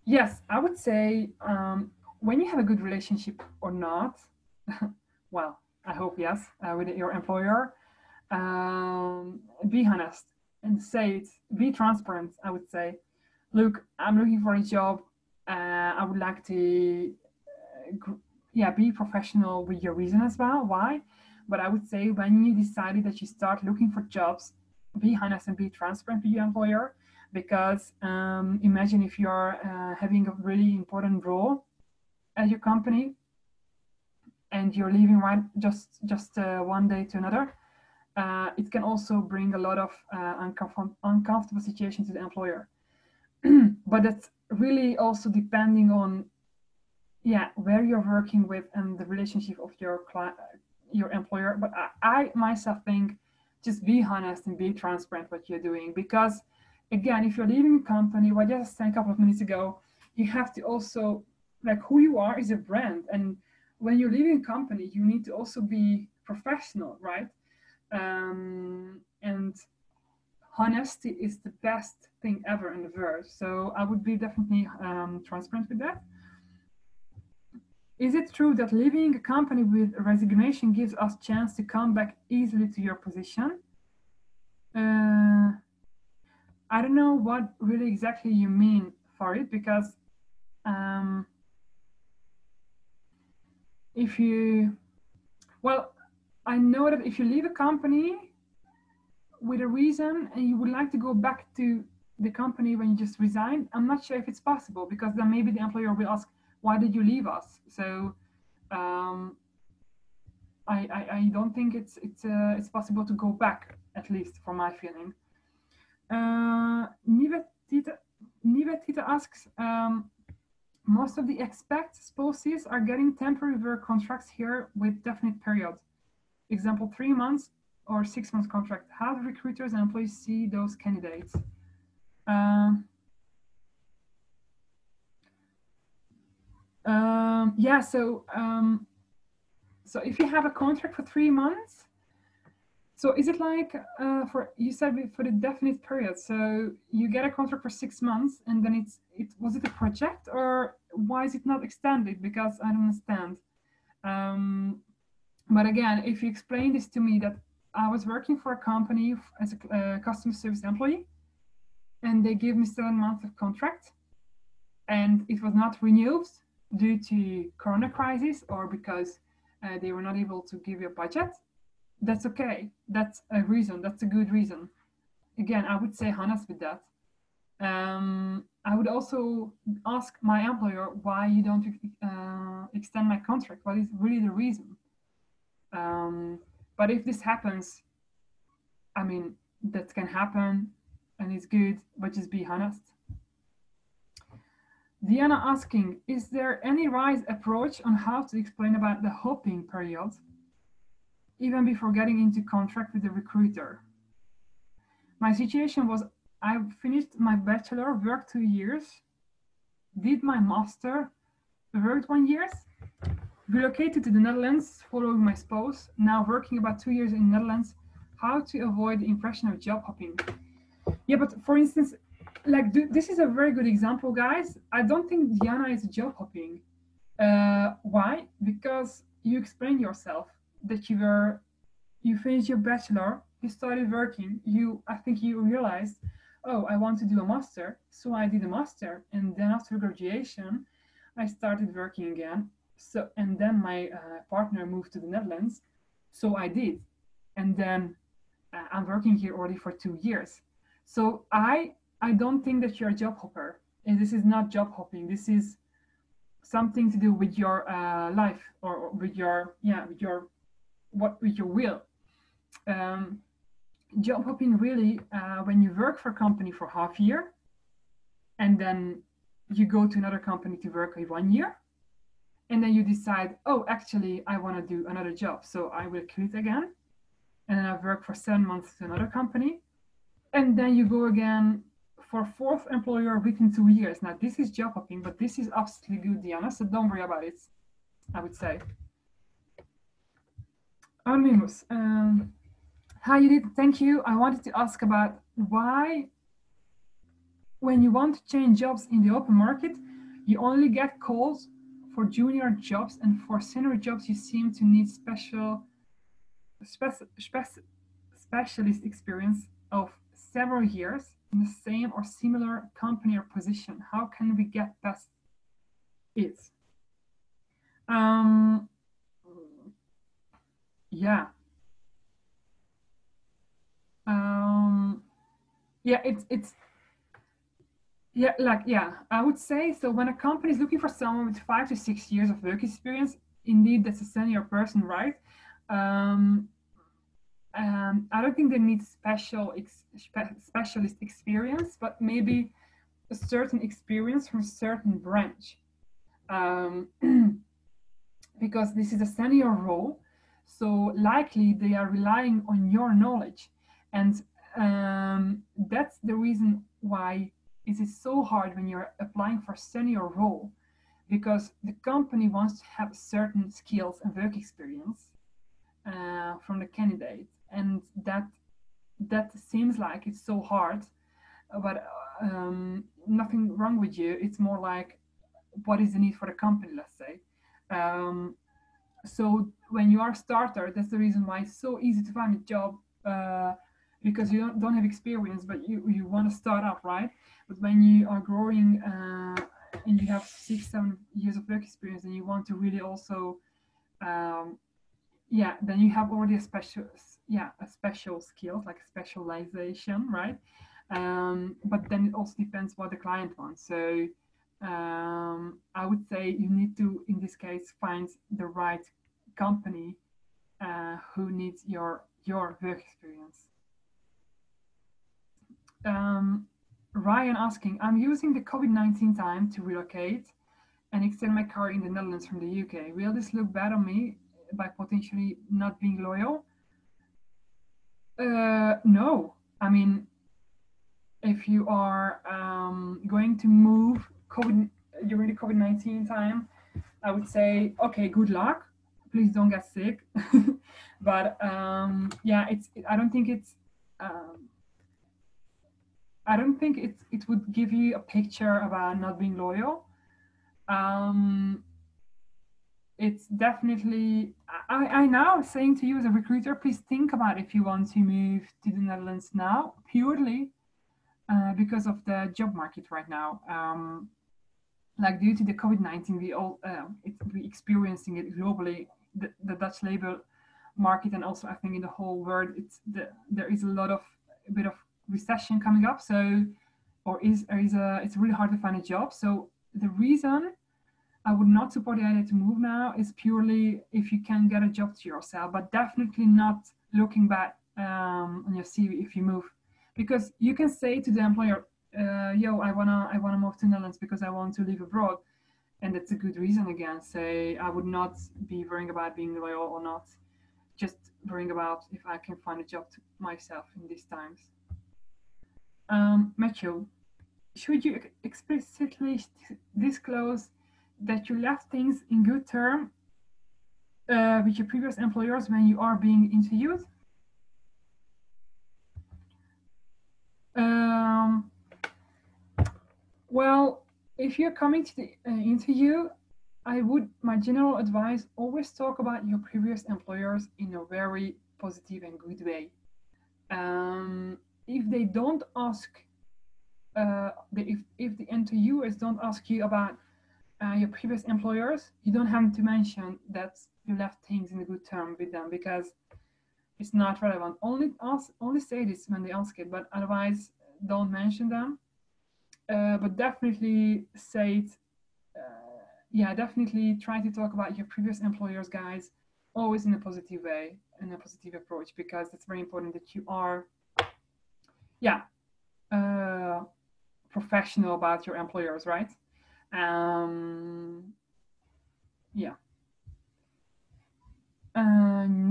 yes, I would say when you have a good relationship or not, well, I hope yes, with your employer, be honest and say it. Be transparent, I would say. Look, I'm looking for a job. I would like to yeah, be professional with your reason as well. Why? But I would say when you decided that you start looking for jobs, be honest and be transparent with your employer. Because imagine if you're having a really important role at your company and you're leaving right just one day to another. it can also bring a lot of uncomfortable situations to the employer. But that's really also depending on, yeah, where you're working with and the relationship of your employer. But I myself think just be honest and be transparent what you're doing, because again, if you're leaving a company, what I just said a couple of minutes ago, you have to also, like, who you are is a brand, and when you're leaving a company, you need to also be professional, right? And honesty is the best thing ever in the world. So I would be definitely transparent with that. Is it true that leaving a company with a resignation gives us chance to come back easily to your position? I don't know what really exactly you mean for it, because if you, well, I know that if you leave a company with a reason and you would like to go back to the company when you just resigned, I'm not sure if it's possible, because then maybe the employer will ask, why did you leave us? So I don't think it's possible to go back, at least for my feeling. Nivetita asks, most of the expat spouses are getting temporary work contracts here with definite periods. Example, 3 months or 6 months contract. How do recruiters and employees see those candidates? Yeah, so if you have a contract for 3 months, so is it like for, you said for the definite period, so you get a contract for 6 months and then was it a project, or why is it not extended? Because I don't understand. But again, if you explain this to me, that I was working for a company as a customer service employee, and they gave me 7 months of contract, and it was not renewed due to Corona crisis, or because they were not able to give you a budget, that's okay. That's a reason. That's a good reason. Again, I would say honest with that. I would also ask my employer, why you don't extend my contract? What is really the reason? But if this happens, I mean, that can happen and it's good, but just be honest. Diana asking, is there any right approach on how to explain about the hopping period, even before getting into contract with the recruiter? My situation was, I finished my bachelor, worked 2 years, did my master, worked 1 year, relocated to the Netherlands following my spouse, now working about 2 years in the Netherlands. How to avoid the impression of job hopping? Yeah, but for instance, like this is a very good example, guys. I don't think Diana is job hopping. Why? Because you explained yourself that you finished your bachelor, you started working, I think you realized, oh, I want to do a master, so I did a master, and then after graduation, I started working again. So, and then my partner moved to the Netherlands, so I did, and then I'm working here already for 2 years. So I don't think that you're a job hopper, and this is not job hopping. This is something to do with your life, or with your will. Job hopping really, when you work for a company for half year, and then you go to another company to work 1 year, and then you decide, oh, actually, I want to do another job, so I will quit again, and then I work for 7 months to another company, and then you go again for a fourth employer within 2 years. Now, this is job hopping, but this is absolutely good, Diana, so don't worry about it, I would say. Anonymous. Hi, Judith. Thank you. I wanted to ask about why, when you want to change jobs in the open market, you only get calls for junior jobs, and for senior jobs, you seem to need specialist experience of several years in the same or similar company or position. How can we get past it? Yeah. Yeah, it's yeah, like, yeah, I would say so. When a company is looking for someone with 5 to 6 years of work experience, indeed, that's a senior person, right? I don't think they need specialist experience, but maybe a certain experience from a certain branch. Um, because this is a senior role, so likely they are relying on your knowledge. And that's the reason why it is so hard when you're applying for senior role, because the company wants to have certain skills and work experience from the candidate, and that seems like it's so hard. But nothing wrong with you, it's more like what is the need for the company, let's say. So when you are a starter, that's the reason why it's so easy to find a job, because you don't have experience, but you want to start up, right? But when you are growing and you have 6-7 years of work experience, and you want to really also then you have already a special skills, like specialization, right? But then it also depends what the client wants. So I would say you need to, in this case, find the right company who needs your work experience. Ryan asking, I'm using the COVID-19 time to relocate and extend my career in the Netherlands from the UK. Will this look bad on me by potentially not being loyal? No. I mean, if you are going to move during the COVID-19 time, I would say, okay, good luck. Please don't get sick. But I don't think it would give you a picture about not being loyal. It's definitely, I now saying to you as a recruiter, please think about if you want to move to the Netherlands now, purely because of the job market right now. Like due to the COVID-19, we experiencing it globally, the Dutch labor market, and also I think in the whole world, there is a bit of recession coming up. So, it's really hard to find a job. So the reason I would not support the idea to move now is purely if you can get a job to yourself, but definitely not looking back on your CV if you move, because you can say to the employer, "Yo, I wanna move to Netherlands because I want to live abroad," and that's a good reason. Again, say I would not be worrying about being loyal or not, just worrying about if I can find a job to myself in these times. Matthew, should you explicitly disclose that you left things in good term with your previous employers when you are being interviewed? Well, if you're coming to the interview, my general advice, always talk about your previous employers in a very positive and good way. If they don't ask, if the interviewers don't ask you about your previous employers, you don't have to mention that you left things in a good term with them, because it's not relevant. Only say this when they ask it, but otherwise don't mention them. But definitely say it. Definitely try to talk about your previous employers, guys, always in a positive way, in a positive approach, because it's very important that you are, professional about your employers, right?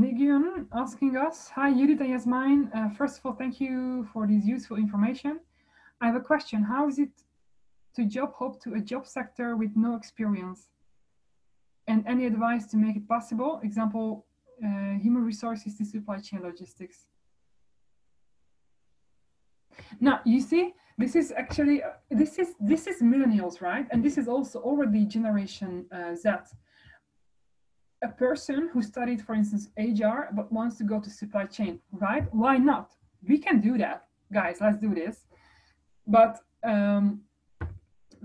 Nigion asking us, hi Judith and Yasmine. First of all, thank you for this useful information. I have a question. How is it to job hop to a job sector with no experience? And any advice to make it possible? Example, human resources to supply chain logistics. Now, you see, this is actually, this is millennials, right? And this is also already generation Z. A person who studied, for instance, HR, but wants to go to supply chain, right? Why not? We can do that, guys. Let's do this. But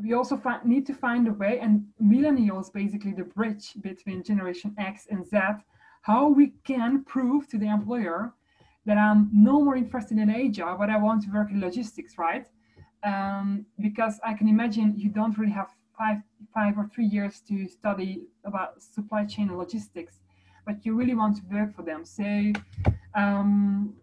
we also need to find a way, and millennials, basically the bridge between generation X and Z, how we can prove to the employer that I'm no more interested in HR, but I want to work in logistics, right? Because I can imagine you don't really have 5 or 3 years to study about supply chain and logistics, but you really want to work for them. So Um,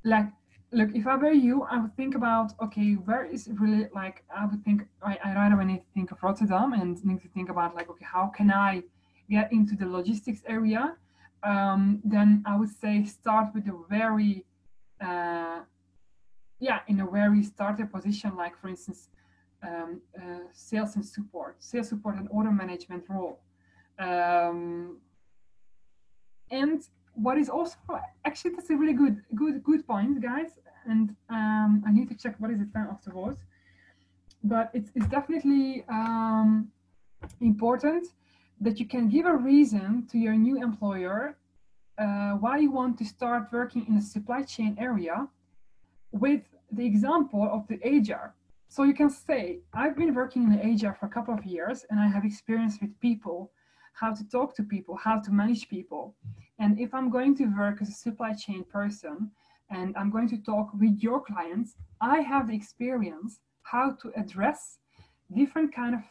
like, look, if I were you, I would think about, okay, where is it really, like, I would think, I right away need to think of Rotterdam and need to think about, like, okay, how can I get into the logistics area? Then I would say start with a very, uh, yeah, in a very starter position, like, for instance, sales support and order management role. Um, and what is also, actually, that's a really good point, guys. And I need to check what is the time afterwards. But it's definitely important that you can give a reason to your new employer why you want to start working in the supply chain area with the example of the HR. So you can say, I've been working in the HR for a couple of years and I have experience with people, how to talk to people, how to manage people. And if I'm going to work as a supply chain person and I'm going to talk with your clients, I have the experience how to address different kind of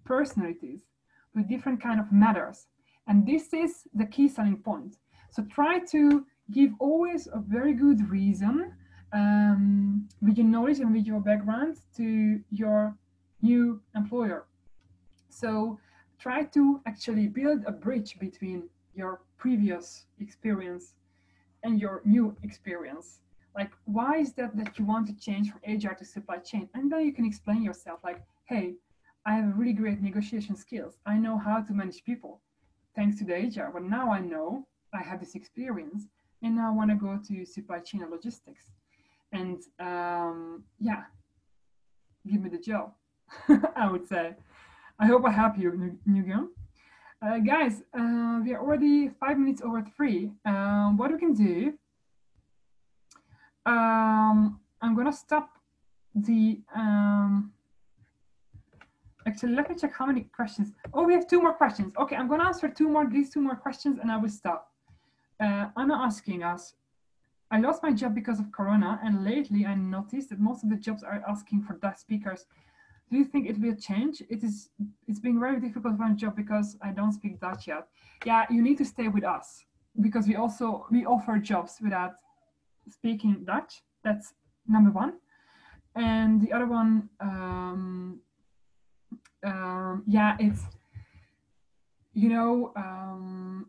personalities with different kind of matters. And this is the key selling point. So try to give always a very good reason with your knowledge and with your background to your new employer. So try to actually build a bridge between your previous experience and your new experience. Like, why is that you want to change from HR to supply chain? And then you can explain yourself, like, hey, I have really great negotiation skills. I know how to manage people thanks to the HR, but now I know I have this experience and now I want to go to supply chain and logistics. And yeah, give me the job, I would say. I hope I help you, Nguyen. Guys, we are already 5 minutes over 3. What we can do, I'm gonna stop the, actually, let me check how many questions. Oh, we have 2 more questions. Okay, I'm gonna answer these two more questions and I will stop. Anna asking us, I lost my job because of Corona, and lately I noticed that most of the jobs are asking for Dutch speakers. Do you think it will change? It's been very difficult to find a job because I don't speak Dutch yet. Yeah, you need to stay with us because we offer jobs without speaking Dutch. That's number one. And the other one, yeah, it's,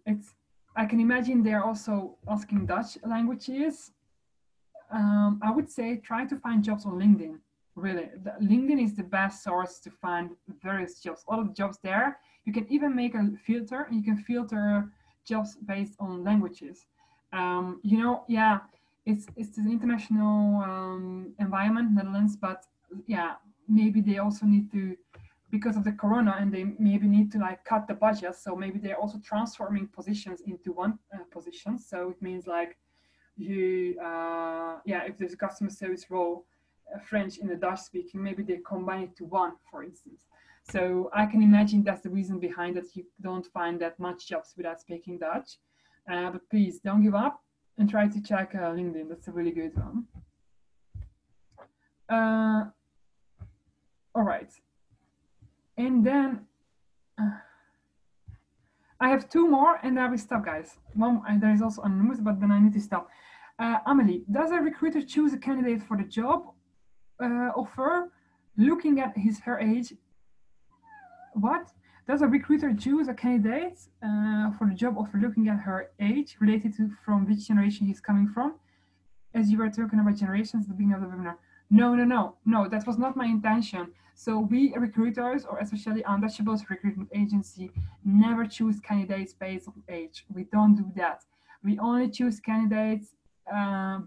it's, I can imagine they're also asking Dutch languages. I would say try to find jobs on LinkedIn. Really, LinkedIn is the best source to find various jobs. All of the jobs there. You can even make a filter. You can filter jobs based on languages. Yeah, it's an international environment, Netherlands, but yeah, maybe they also need to, because of the corona, and they maybe need to like cut the budget. So maybe they're also transforming positions into one position. So it means like yeah, if there's a customer service role, French in the Dutch speaking, maybe they combine it to one, for instance. So I can imagine that's the reason behind that you don't find that much jobs without speaking Dutch. But please don't give up and try to check LinkedIn. That's a really good one. All right. And then I have 2 more and I will stop, guys. One, there is also anonymous, but then I need to stop. Amelie, does a recruiter choose a candidate for the job offer looking at her age? What? Does a recruiter choose a candidate for the job offer looking at her age related to from which generation he's coming from? As you were talking about generations at the beginning of the webinar. No, that was not my intention. So we recruiters, or especially Untouchables recruitment agency, never choose candidates based on age. We don't do that. We only choose candidates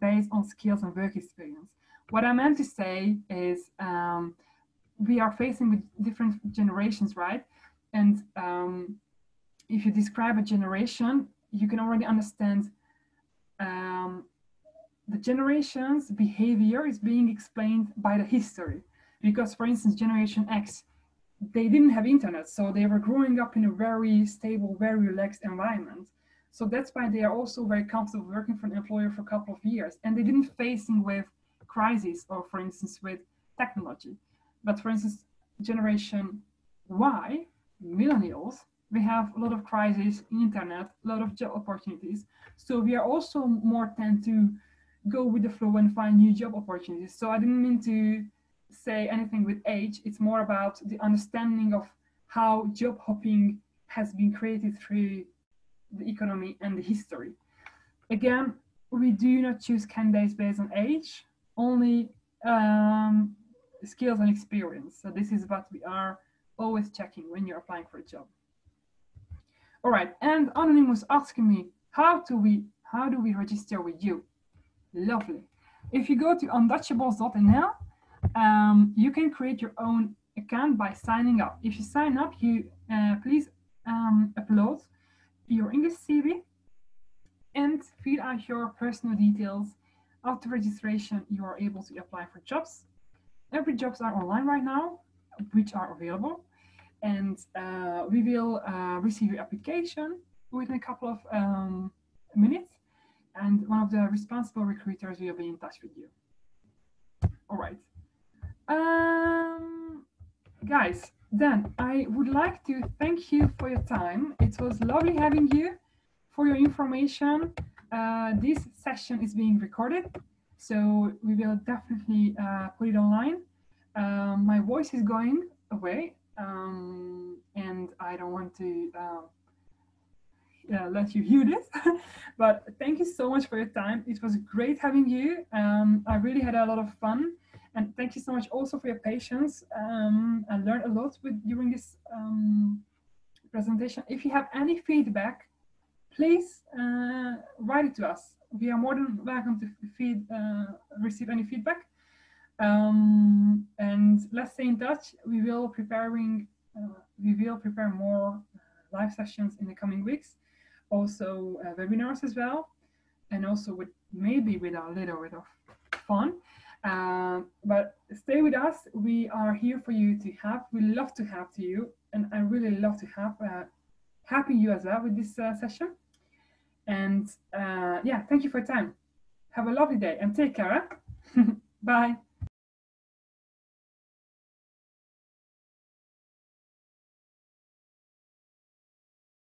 based on skills and work experience. What I meant to say is we are facing with different generations, right? And if you describe a generation, you can already understand the generation's behavior is being explained by the history. Because, for instance, Generation X, they didn't have internet, so they were growing up in a very stable, very relaxed environment. So that's why they are also very comfortable working for an employer for a couple of years. And they didn't facing with crises or, for instance, with technology. But for instance, Generation Y, millennials, we have a lot of crises in internet, a lot of job opportunities. So we are also more tend to go with the flow and find new job opportunities. So I didn't mean to say anything with age. It's more about the understanding of how job hopping has been created through the economy and the history. Again, we do not choose candidates based on age, only skills and experience. So this is what we are always checking when you're applying for a job. All right, and Anonymous asking me, how do we register with you? Lovely. If you go to untouchables.nl, you can create your own account by signing up. If you sign up, you please upload your English CV and fill out your personal details. After registration, you are able to apply for jobs. Every jobs are online right now, which are available, and we will receive your application within a couple of minutes, and one of the responsible recruiters will be in touch with you. All right. Guys, then I would like to thank you for your time. It was lovely having you. For your information, this session is being recorded, so we will definitely put it online. My voice is going away, and I don't want to let you hear this. But thank you so much for your time. It was great having you. I really had a lot of fun. And thank you so much also for your patience. I learned a lot during this presentation. If you have any feedback, please write it to us. We are more than welcome to receive any feedback. And let's stay in touch. We will prepare more live sessions in the coming weeks. Also webinars as well, and also maybe with a little bit of fun. But stay with us. We are here for you to have. We love to have you, and I really love to have happy you as well with this session. And yeah, thank you for your time. Have a lovely day and take care. Bye.